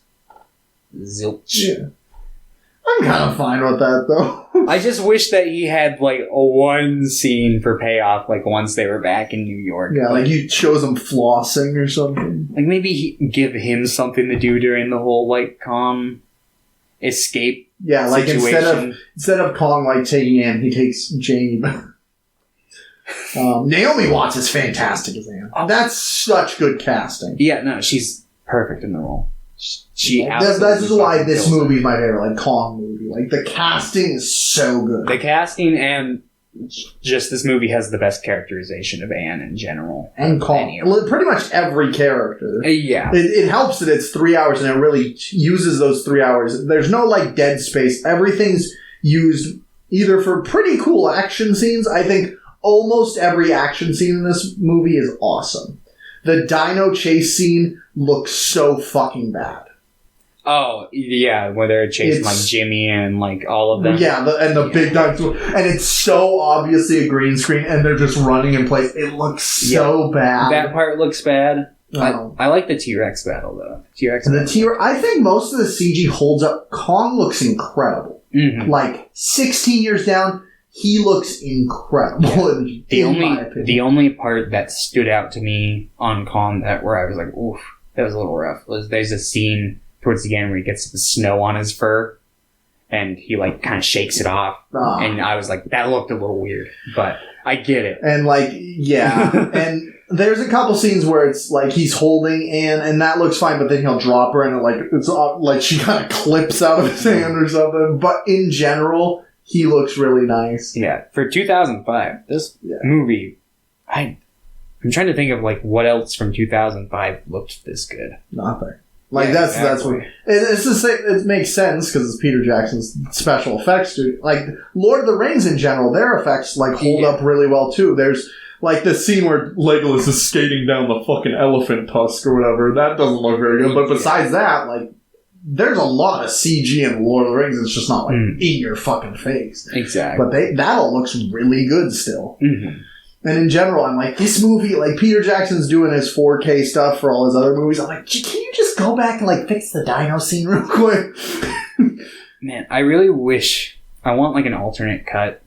zilch. Yeah. I'm kind of fine with that, though. I just wish that he had, like, a one scene for payoff, like, once they were back in New York. Yeah, like, he shows them flossing or something. Like, maybe give him something to do during the whole, like, calm escape situation. Instead of Kong, like, taking Anne, he takes Jamie. Naomi Watts is fantastic as Anne. That's such good casting. Yeah, no, she's perfect in the role. That's why this movie is my favorite, like Kong movie. Like the casting is so good. The casting and just this movie has the best characterization of Anne in general. And Kong. Pretty much every character. Yeah. It helps that it's 3 hours and it really uses those 3 hours. There's no like dead space. Everything's used either for pretty cool action scenes. I think almost every action scene in this movie is awesome. The dino chase scene looks so fucking bad. Oh, yeah, where they're chasing like Jimmy and like all of them. Yeah, the big dinosaur. And it's so obviously a green screen and they're just running in place. It looks so bad. That part looks bad. Oh. I like the T-Rex battle though. I think most of the CG holds up. Kong looks incredible. Mm-hmm. Like 16 years down, he looks incredible. Yeah. The only part that stood out to me on Kong where I was like, oof, that was a little rough, was there's a scene towards the end where he gets the snow on his fur and he like kind of shakes it off. Oh. And I was like, that looked a little weird, but I get it. And like, yeah. And there's a couple scenes where it's like he's holding Anne and that looks fine, but then he'll drop her and it's like she kind of clips out of his hand or something. But in general, he looks really nice. Yeah. For 2005, this movie, I'm trying to think of like what else from 2005 looked this good. Nothing. Like that's what it's the same. It makes sense because it's Peter Jackson's special effects. Dude. Like Lord of the Rings in general, their effects like hold up really well too. There's like the scene where Legolas is skating down the fucking elephant tusk or whatever. That doesn't look very good. But besides that, like there's a lot of CG in Lord of the Rings. It's just not like in your fucking face. Exactly. But that all looks really good still. Mm-hmm. And in general, I'm like, this movie, like, Peter Jackson's doing his 4K stuff for all his other movies. I'm like, can you just go back and, like, fix the dino scene real quick? Man, I really wish... I want, like, an alternate cut.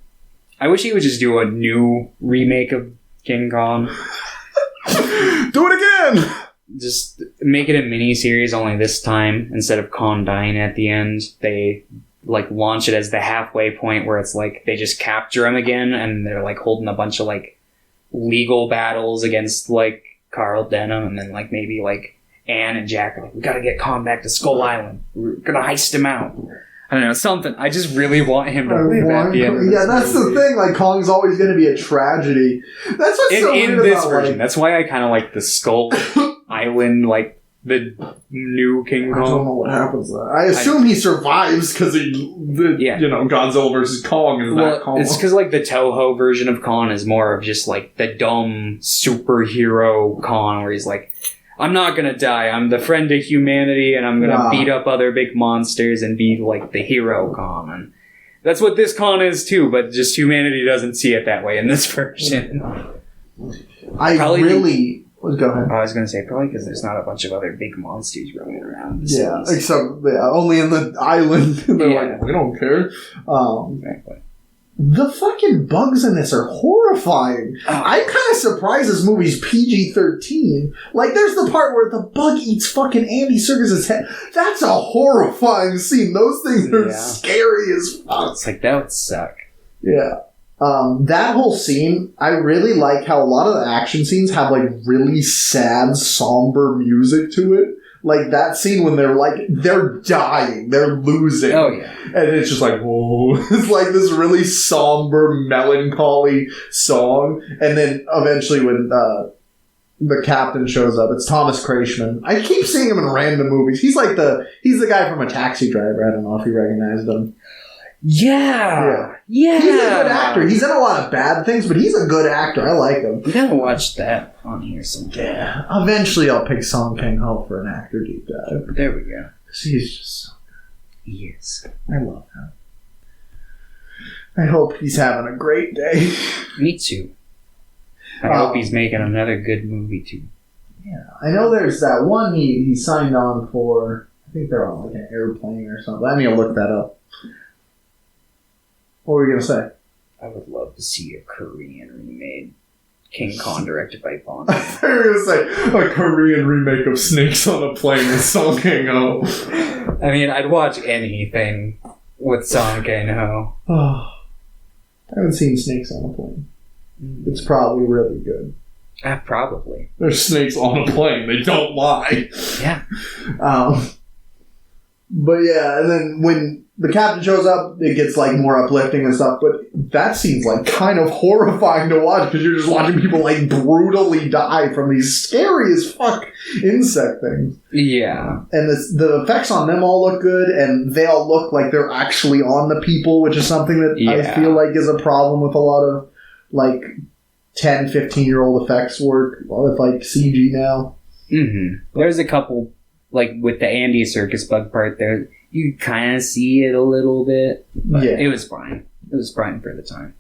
I wish he would just do a new remake of King Kong. Do it again! Just make it a mini-series, only this time, instead of Kong dying at the end, they... like launch it as the halfway point where it's like they just capture him again and they're like holding a bunch of like legal battles against like Carl Denham, and then like maybe like Anne and Jack are like, we gotta get Kong back to Skull Island, we're gonna heist him out. I don't know, something. I just really want him to live at the end. Yeah, that's the thing. Like Kong's always going to be a tragedy. That's what's so weird in this about, version. Like, that's why I kind of like the Skull Island, like the new King Kong. I don't know what happens there. I assume he survives because Godzilla versus Kong is that Kong. It's because like the Toho version of Kong is more of just like the dumb superhero Kong, where he's like, I'm not gonna die. I'm the friend of humanity, and I'm gonna beat up other big monsters and be like the hero Kong. And that's what this Kong is too, but just humanity doesn't see it that way in this version. Go ahead. I was going to say, probably because there's not a bunch of other big monsters roaming around. Yeah, except only in the island. They're like, we don't care. Exactly. The fucking bugs in this are horrifying. Oh. I'm kind of surprised this movie's PG-13. Like, there's the part where the bug eats fucking Andy Serkis' head. That's a horrifying scene. Those things are scary as fuck. It's like, that would suck. Yeah. That whole scene, I really like how a lot of the action scenes have, like, really sad, somber music to it. Like, that scene when they're dying, they're losing. Oh, yeah. And it's just like, whoa. It's like this really somber, melancholy song. And then eventually when the captain shows up, it's Thomas Kretschmann. I keep seeing him in random movies. He's the guy from A Taxi Driver. I don't know if you recognized him. Yeah. He's a good actor. He's in a lot of bad things, but he's a good actor. I like him. We gotta watch that on here sometime. Yeah. Eventually I'll pick Song Kang-ho for an actor deep dive. There we go. He's just so good. He is. I love him. I hope he's having a great day. Me too. I hope he's making another good movie too. Yeah. I know there's that one he signed on for. I think they're on like an airplane or something. I need to look that up. What were you going to say? I would love to see a Korean remade King Kong directed by Bond. I thought you were going to say a Korean remake of Snakes on a Plane with Song Kang-ho. I mean, I'd watch anything with Song Kang-ho. I haven't seen Snakes on a Plane. It's probably really good. Probably. There's snakes on a plane. They don't lie. Yeah. But yeah, and then when the captain shows up, it gets like more uplifting and stuff. But that seems like kind of horrifying to watch because you're just watching people like brutally die from these scary as fuck insect things. Yeah. And the effects on them all look good, and they all look like they're actually on the people, which is something that I feel like is a problem with a lot of like 10, 15-year-old effects work with like CG now. Mm-hmm. There's a couple. Like, with the Andy Serkis bug part there, you kind of see it a little bit. But it was fine. It was fine for the time.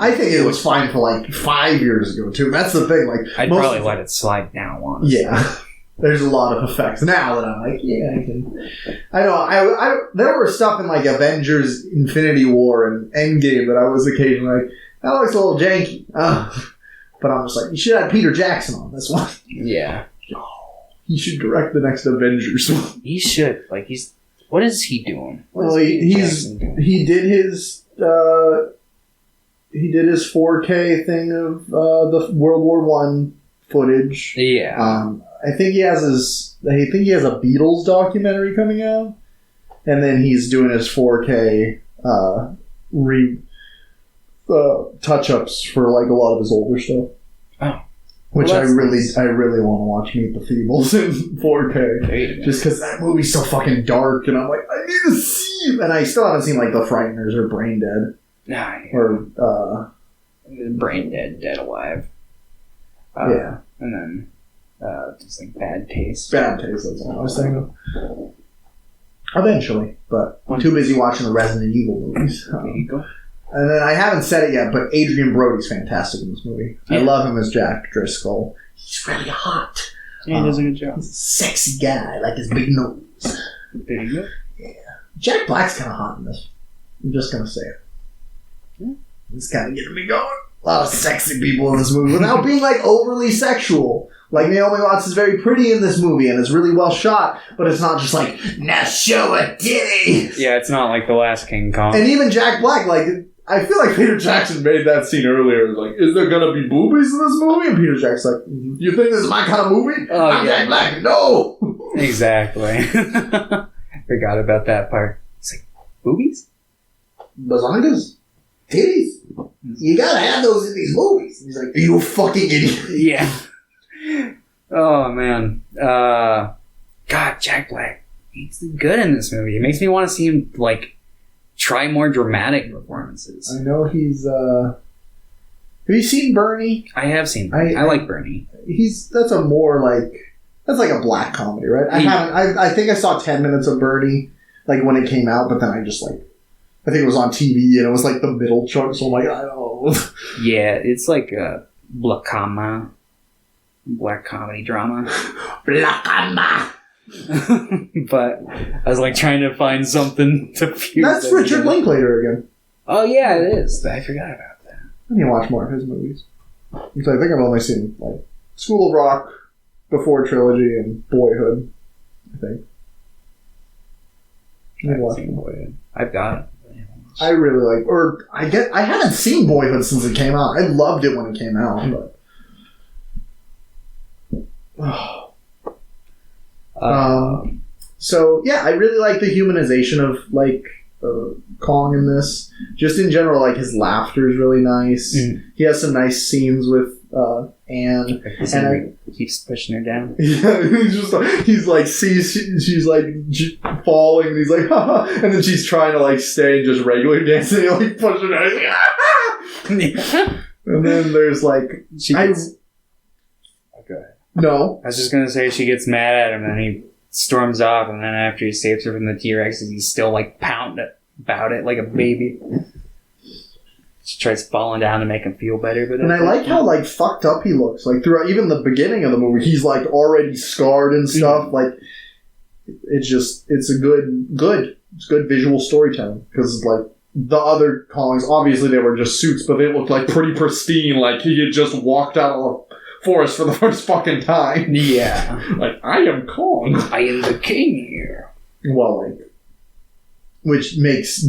I think it was fine for, like, 5 years ago, too. That's the thing. Like, I'd probably let it slide now, honestly. Yeah. There's a lot of effects now that I'm like, yeah, I can. I know. I there were stuff in, like, Avengers Infinity War and Endgame that I was occasionally like, that looks a little janky. But I'm just like, you should have Peter Jackson on this one. Yeah. He should direct the next Avengers. He should. Like, what is he doing? Well, he did his 4K thing of the World War I footage. Yeah. I think he has a Beatles documentary coming out, and then he's doing his 4K touch-ups for like a lot of his older stuff. Oh. Which I really want to watch Meet the Feebles in 4K. Just because that movie's so fucking dark, and I'm like, I need to see it. And I still haven't seen like The Frighteners or Brain Dead. Nah, yeah. Or Brain Dead, Dead Alive. Yeah. And then just like Bad Taste. Bad Taste, that's all I was thinking of. Eventually, but I'm too busy watching the Resident Evil movies. There you go. And then I haven't said it yet, but Adrian Brody's fantastic in this movie. Yeah. I love him as Jack Driscoll. He's really hot. Yeah, he does a good job. He's a sexy guy, like his big nose. There you go. Yeah. Jack Black's kind of hot in this. I'm just going to say it. Yeah. It's kind of getting me going. A lot of sexy people in this movie without being like overly sexual. Like Naomi Watts is very pretty in this movie and is really well shot, but it's not just like, now show a titty. Yeah, it's not like the last King Kong. And even Jack Black, like, I feel like Peter Jackson made that scene earlier. It was like, is there gonna be boobies in this movie? And Peter Jackson's like, you think this is my kind of movie? I'm Jack Black. No. Exactly. Forgot about that part. It's like, boobies? Lasagnas? Titties? You gotta have those in these movies. He's like, are you a fucking idiot? Yeah. Oh, man. God, Jack Black. He's good in this movie. It makes me want to see him, like, try more dramatic performances. I know he's, have you seen Bernie? I have seen Bernie. I like Bernie. That's a more, like, that's like a black comedy, right? I think I saw 10 minutes of Bernie, like, when it came out, but then I just, like, I think it was on TV, and it was, like, the middle chunk, so I'm like, I don't know. Yeah, it's like a black comedy drama. Black But I was like trying to find something to fuse. That's Richard Linklater again. Oh yeah, it is. I forgot about that. I need to watch more of his movies. Because I think I've only seen like School of Rock, Before Trilogy, and Boyhood. I think. I've got it. I really like, or I haven't seen Boyhood since it came out. I loved it when it came out, but so yeah, I really like the humanization of like Kong in this. Just in general, like his laughter is really nice. He has some nice scenes with Anne, and keeps pushing her down. Yeah, he's like sees she's like falling, and he's like, haha, and then she's trying to like stay just regular dancing, and he like pushes her down. Like, and then there's like okay. No, I was just gonna say she gets mad at him, and he storms off, and then after he saves her from the T-Rex, he's still like pounding about it like a baby. She tries falling down to make him feel better, but and I like how like fucked up he looks. Like throughout even the beginning of the movie, he's like already scarred and stuff. Like it's a good visual storytelling, because like the other Kongs, obviously they were just suits, but they looked like pretty pristine. Like he had just walked out of a forest for the first fucking time. Yeah, like I am Kong. I am the king here. Well, like, which makes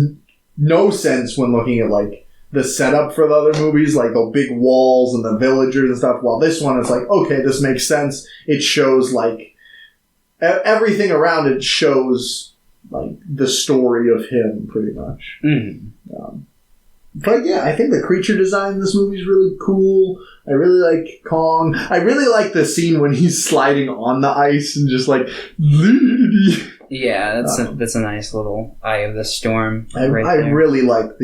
no sense when looking at like the setup for the other movies, like the big walls and the villagers and stuff. While this one is like, okay, this makes sense. It shows like everything around it shows like the story of him, pretty much. But yeah, I think the creature design in this movie is really cool. I really like Kong. I really like the scene when he's sliding on the ice and just like. Yeah, that's a nice little Eye of the Storm. I really like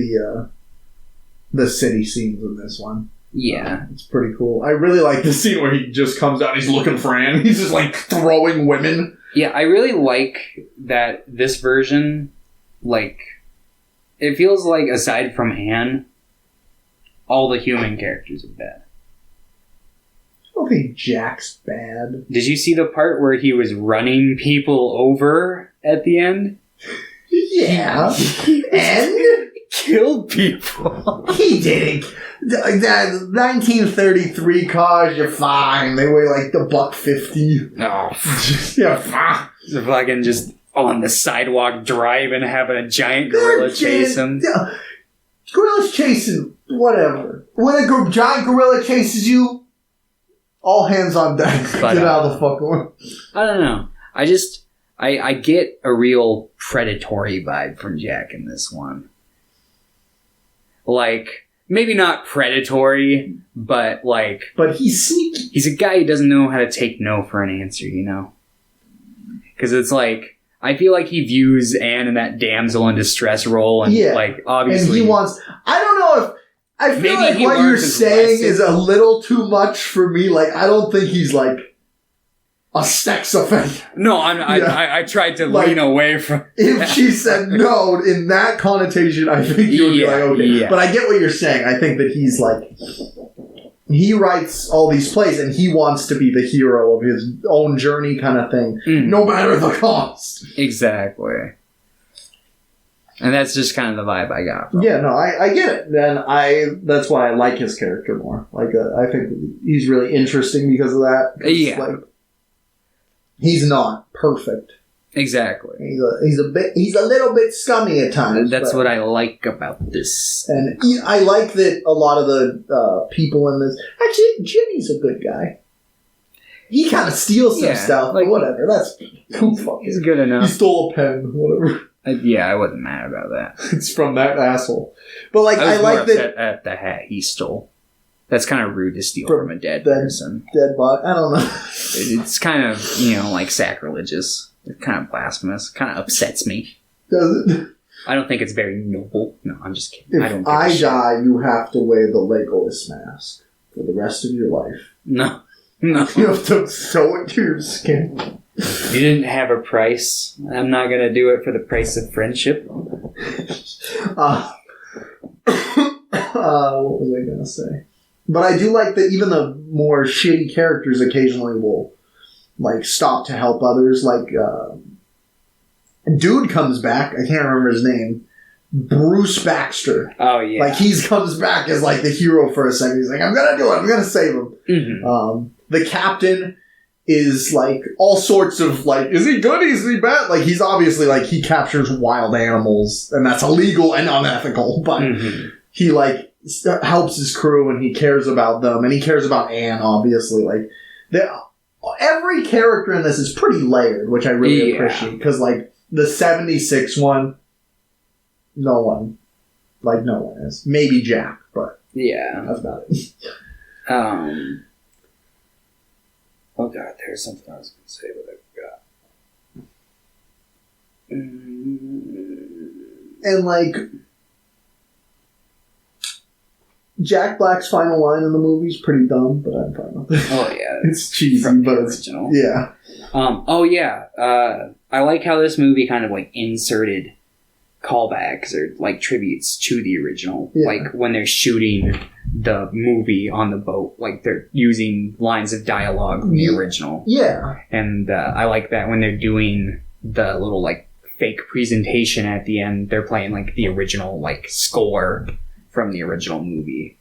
the city scenes in this one. Yeah. It's pretty cool. I really like the scene where he just comes out and he's looking for Anne. He's just like throwing women. Yeah, I really like that this version, like, it feels like aside from Anne, all the human characters are bad. I don't think Jack's bad. Did you see the part where he was running people over at the end? Yeah. And? Killed people. He didn't. That 1933 cars, you're fine. They weigh like $1.50. No. Yeah, fine. Fucking just on the sidewalk driving, having a giant gorilla chase him. Gorillas chasing, whatever. When a giant gorilla chases you, all hands on deck. Get out of the fucking way. I don't know. I get a real predatory vibe from Jack in this one. Like, maybe not predatory, but like... But he's sneaky. He's a guy who doesn't know how to take no for an answer, you know? Because it's like, I feel like he views Anne in that damsel in distress role, and like, obviously... And he wants... I don't know if... I feel like what you're saying is a little too much for me. Like, I don't think he's like a sex offender. No, I tried to lean away from... If she said no, in that connotation, I think you would be like, okay. Yeah. But I get what you're saying. I think that he's like... He writes all these plays, and he wants to be the hero of his own journey kind of thing, no matter the cost. Exactly. And that's just kind of the vibe I got from Yeah, no, I get it. And that's why I like his character more. Like, I think he's really interesting because of that. Yeah. Like, he's not perfect. Exactly. He's a little bit scummy at times. That's what I like about this. And I like that a lot of the people in this... Actually, Jimmy's a good guy. He kind of steals some stuff, but whatever. That's... He's good enough. He stole a pen, whatever. I wasn't mad about that. It's from that asshole. But like, I like that at the hat he stole. That's kind of rude to steal from a dead person. Dead body. I don't know. It's kind of like sacrilegious. It's kind of blasphemous. Kind of upsets me. Does it? I don't think it's very noble. No, I'm just kidding. If I die, you have to wear the Legolas mask for the rest of your life. No. You have to sew it to your skin. You didn't have a price. I'm not going to do it for the price of friendship. What was I going to say? But I do like that even the more shitty characters occasionally will like stop to help others. Like, dude comes back. I can't remember his name. Bruce Baxter. Oh, yeah. Like, he comes back as, like, the hero for a second. He's like, I'm gonna do it. I'm gonna save him. Mm-hmm. The captain is, like, all sorts of, like, is he good? Is he bad? Like, he's obviously, like, he captures wild animals, and that's illegal and unethical, but he, like, helps his crew, and he cares about them, and he cares about Anne, obviously. Like, every character in this is pretty layered, which I really appreciate, because, like, the 76 one, no one is. Maybe Jack, but that's about it. Oh god, there's something I was going to say, but I forgot. And, like, Jack Black's final line in the movie is pretty dumb, but I'm fine with it. Oh yeah, it's cheesy, but it's original. Yeah. I like how this movie kind of like inserted callbacks or like tributes to the original. Yeah. Like when they're shooting the movie on the boat, like they're using lines of dialogue from the original. Yeah. And I like that when they're doing the little like fake presentation at the end, they're playing like the original like score from the original movie.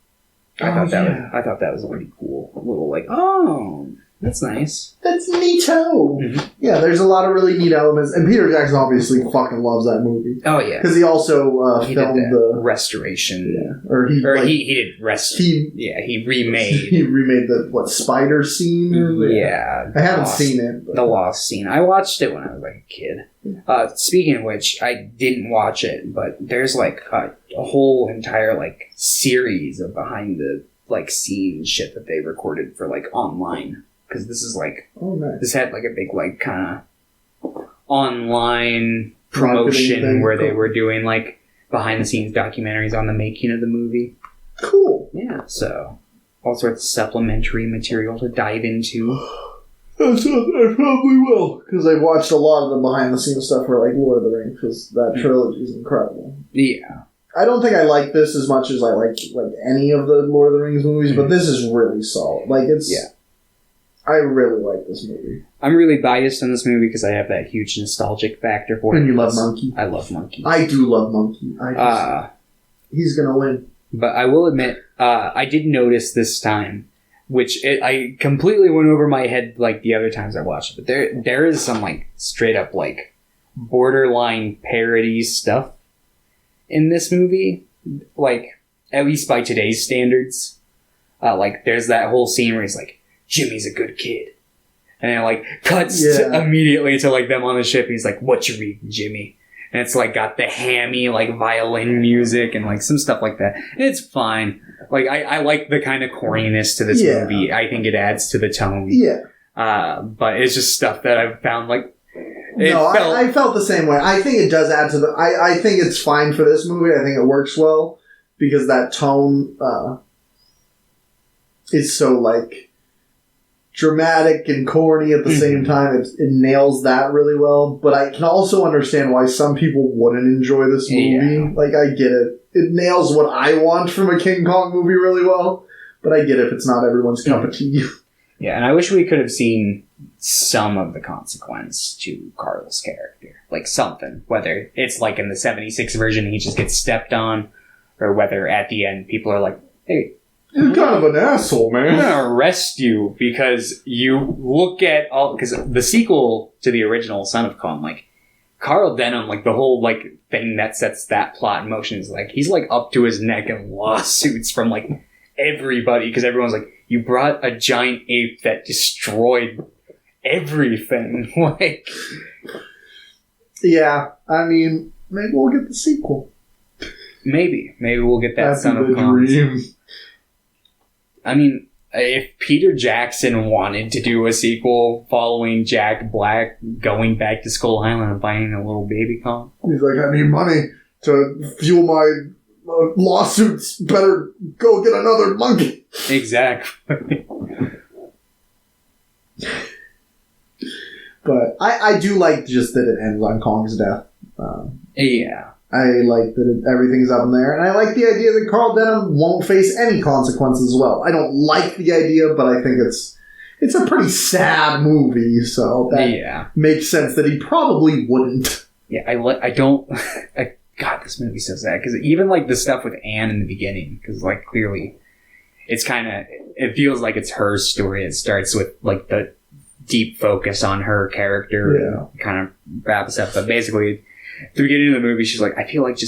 I thought that was pretty cool. A little like, oh, that's nice. That's neato. Mm-hmm. Yeah, there's a lot of really neat elements, and Peter Jackson obviously fucking loves that movie. Oh yeah, because he also filmed the restoration. Yeah, he did rest. He remade. He remade the spider scene. Yeah, I haven't seen it. The Lost scene. I watched it when I was like a kid. Speaking of which, I didn't watch it, but there's like a whole entire like series of behind the like scenes shit that they recorded for like online, because this is like nice. This had like a big like kind of online promotion where they were doing like behind the scenes documentaries on the making of the movie. Cool. Yeah, so all sorts of supplementary material to dive into. I probably will, because I watched a lot of the behind the scenes stuff for like Lord of the Rings, because that trilogy is incredible. Yeah. I don't think I like this as much as I like any of the Lord of the Rings movies, but this is really solid. Like, it's... Yeah. I really like this movie. I'm really biased on this movie because I have that huge nostalgic factor for it. And you love Monkey. I love Monkey. I do love Monkey. He's gonna win. But I will admit, I did notice this time, which I completely went over my head like the other times I watched it, but there is some like straight up like borderline parody stuff in this movie, like at least by today's standards. Like there's that whole scene where he's like, Jimmy's a good kid, and then like cuts immediately to like them on the ship, and he's like, what you reading, Jimmy? And it's like got the hammy like violin music and like some stuff like that, and it's fine. Like I like the kind of corniness to this movie. I think it adds to the tone. But it's just stuff that I've found like I felt the same way. I think it does add to the... I think it's fine for this movie. I think it works well because that tone is so, like, dramatic and corny at the same time. It nails that really well. But I can also understand why some people wouldn't enjoy this movie. Yeah. Like, I get it. It nails what I want from a King Kong movie really well. But I get it if it's not everyone's cup of tea. Yeah, and I wish we could have seen some of the consequence to Carl's character. Like something. Whether it's like in the 76 version he just gets stepped on, or whether at the end people are like, hey, you're kind of an asshole, man. I'm gonna arrest you because you look at all... Because the sequel to the original Son of Kong, like, Carl Denham, like, the whole, like, thing that sets that plot in motion is, like, he's, like, up to his neck in lawsuits from, like, everybody. Because everyone's like, you brought a giant ape that destroyed everything. Like... Yeah, I mean, maybe we'll get the sequel. Maybe we'll get that Son of Kong. I mean, if Peter Jackson wanted to do a sequel following Jack Black going back to Skull Island and finding a little baby Kong, he's like, I need money to fuel my lawsuits. Better go get another monkey. Exactly. But I do like just that it ends on Kong's death. Yeah. I like that everything's up in there. And I like the idea that Carl Denham won't face any consequences as well. I don't like the idea, but I think it's a pretty sad movie, so that makes sense that he probably wouldn't. Yeah, God, this movie's so sad. Because even, like, the stuff with Anne in the beginning, because, like, clearly, it's kind of, it feels like it's her story. It starts with, like, the deep focus on her character and kind of wraps up. But basically, at the beginning of the movie, she's like, I feel like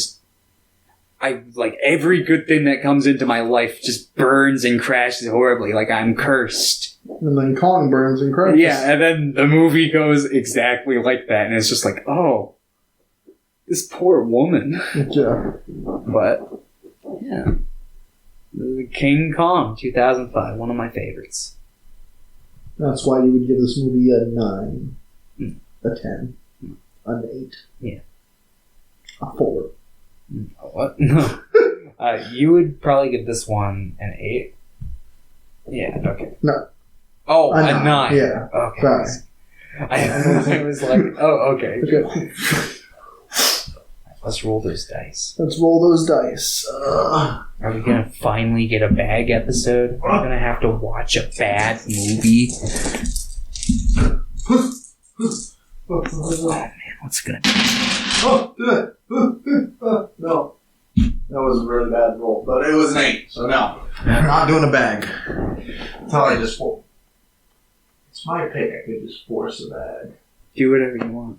like, every good thing that comes into my life just burns and crashes horribly. Like, I'm cursed. And then Kong burns and crashes. Yeah, and then the movie goes exactly like that. And it's just like, oh, this poor woman. Yeah. But, yeah. King Kong, 2005, one of my favorites. That's why you would give this movie a 9, a 10, an 8. Yeah. A 4. What? No. You would probably give this one an 8. Yeah, okay. No. Oh, a 9. Yeah. Okay. Sorry. I was like, oh, okay. Okay. Let's roll those dice. Let's roll those dice. Are we going to finally get a bag episode? Are we going to have to watch a bad movie? Oh, man, what's going to be? Oh, did I? No. That was a really bad roll, but it was an 8, so no. We're not doing a bag. That's how I just roll. It's my pick. I could just force a bag. Do whatever you want.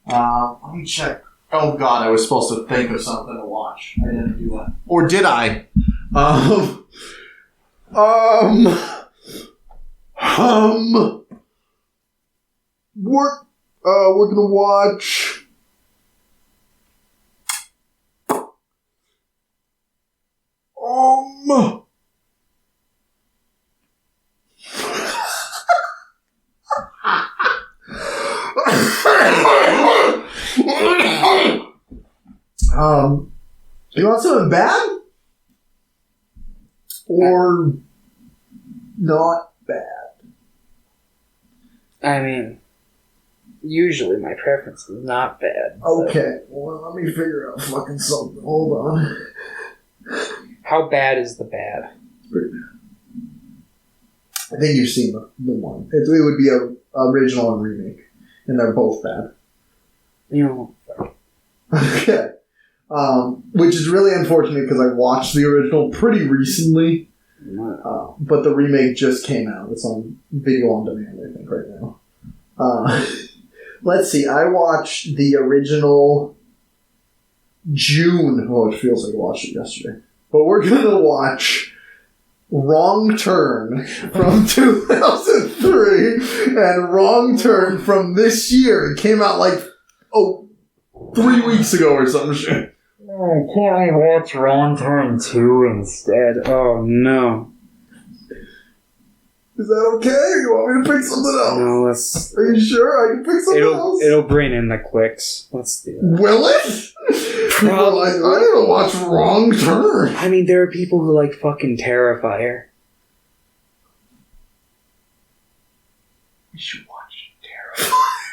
Let me check. Oh God, I was supposed to think of something to watch. I didn't do that. Or did I? We're gonna watch. You want something bad? Or not bad? I mean, usually my preference is not bad. Okay, well, let me figure out fucking something. Hold on. How bad is the bad? Pretty bad. I think you've seen the one. It would be a original and remake, and they're both bad. You know, Okay. Which is really unfortunate because I watched the original pretty recently, but the remake just came out. It's on video on demand, I think, right now. Let's see. I watched the original June. Oh, it feels like I watched it yesterday. But we're going to watch Wrong Turn from 2003 and Wrong Turn from this year. It came out like, 3 weeks ago or some shit. Oh, can't we watch Wrong Turn 2 instead? Oh, no. Is that okay? Or you want me to pick something else? No, let's... Are you sure? I can pick something else? It'll bring in the clicks. Let's do that. Will it? Probably. Like, I didn't watch Wrong Turn. I mean, there are people who like fucking Terrifier. We should watch Terrifier.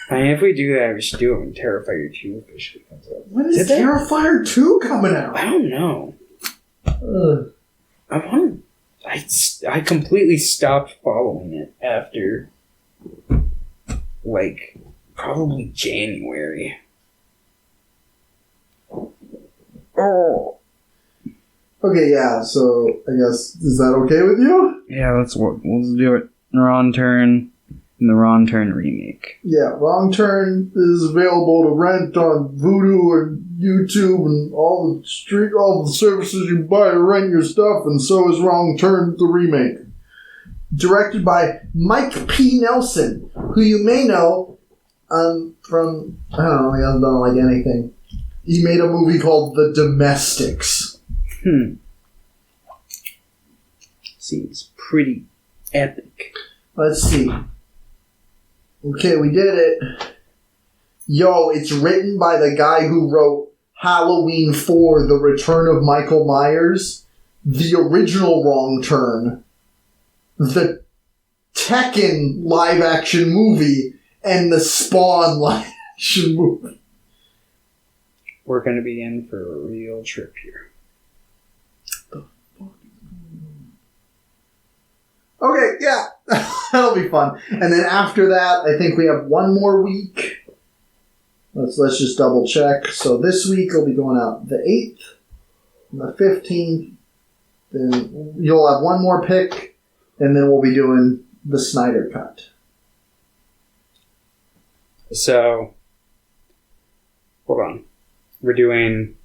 I mean, if we do that, we should do it when Terrifier 2 officially comes out. When is Terrifier 2 coming out? I don't know. I completely stopped following it after, like, probably January. Oh. Okay, yeah, so I guess, is that okay with you? Yeah, let's do it. Wrong Turn and the Wrong Turn remake. Yeah, Wrong Turn is available to rent on Vudu and YouTube and all the services you buy to rent your stuff, and so is Wrong Turn the remake. Directed by Mike P. Nelson, who you may know from, I don't know, he hasn't done like anything. He made a movie called The Domestics. Seems pretty epic. Let's see. Okay, we did it. Yo, it's written by the guy who wrote Halloween 4, The Return of Michael Myers, the original Wrong Turn, the Tekken live-action movie, and the Spawn live-action movie. We're going to be in for a real trip here. Okay, yeah. That'll be fun. And then after that, I think we have one more week. Let's just double check. So this week will be going out the 8th, and the 15th. Then you'll have one more pick, and then we'll be doing the Snyder Cut. So, hold on. We're doing...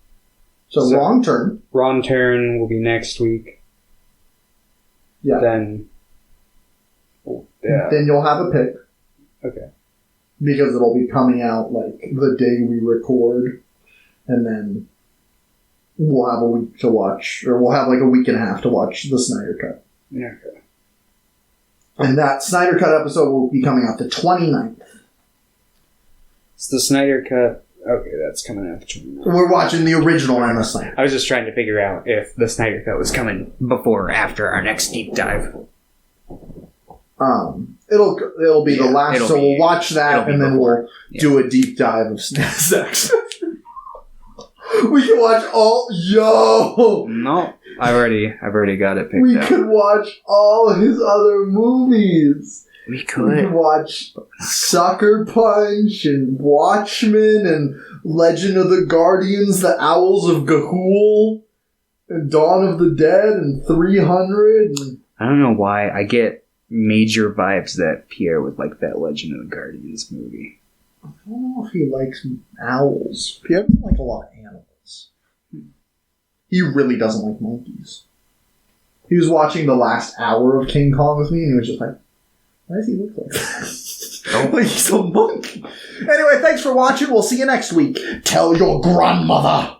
So Wrong Turn. Wrong Turn will be next week. Yeah. Then you'll have a pick. Okay. Because it'll be coming out like the day we record, and then we'll have a week to watch, or we'll have like a week and a half to watch the Snyder Cut. Yeah. Okay. And that Snyder Cut episode will be coming out the 29th. It's the Snyder Cut. Okay, that's coming out the 29th. We're watching the original and the Snyder. I was just trying to figure out if the Snyder Cut was coming before or after our next deep dive. It'll be the last, so we'll watch that, and then we'll do a deep dive of sex. We can watch all. No, I've already got it picked We out. could watch all his other movies. We We could. could watch Sucker Punch and Watchmen and Legend of the Guardians, The Owls of Ga'Hoole, and Dawn of the Dead and 300. And I don't know why I get major vibes that Pierre would like that Legend of the Guardians movie. I don't know if he likes owls. He doesn't like a lot of animals. He really doesn't like monkeys. He was watching the last hour of King Kong with me, and he was just like, why does he look like that? Like he's a monkey. Anyway, thanks for watching. We'll see you next week. Tell your grandmother.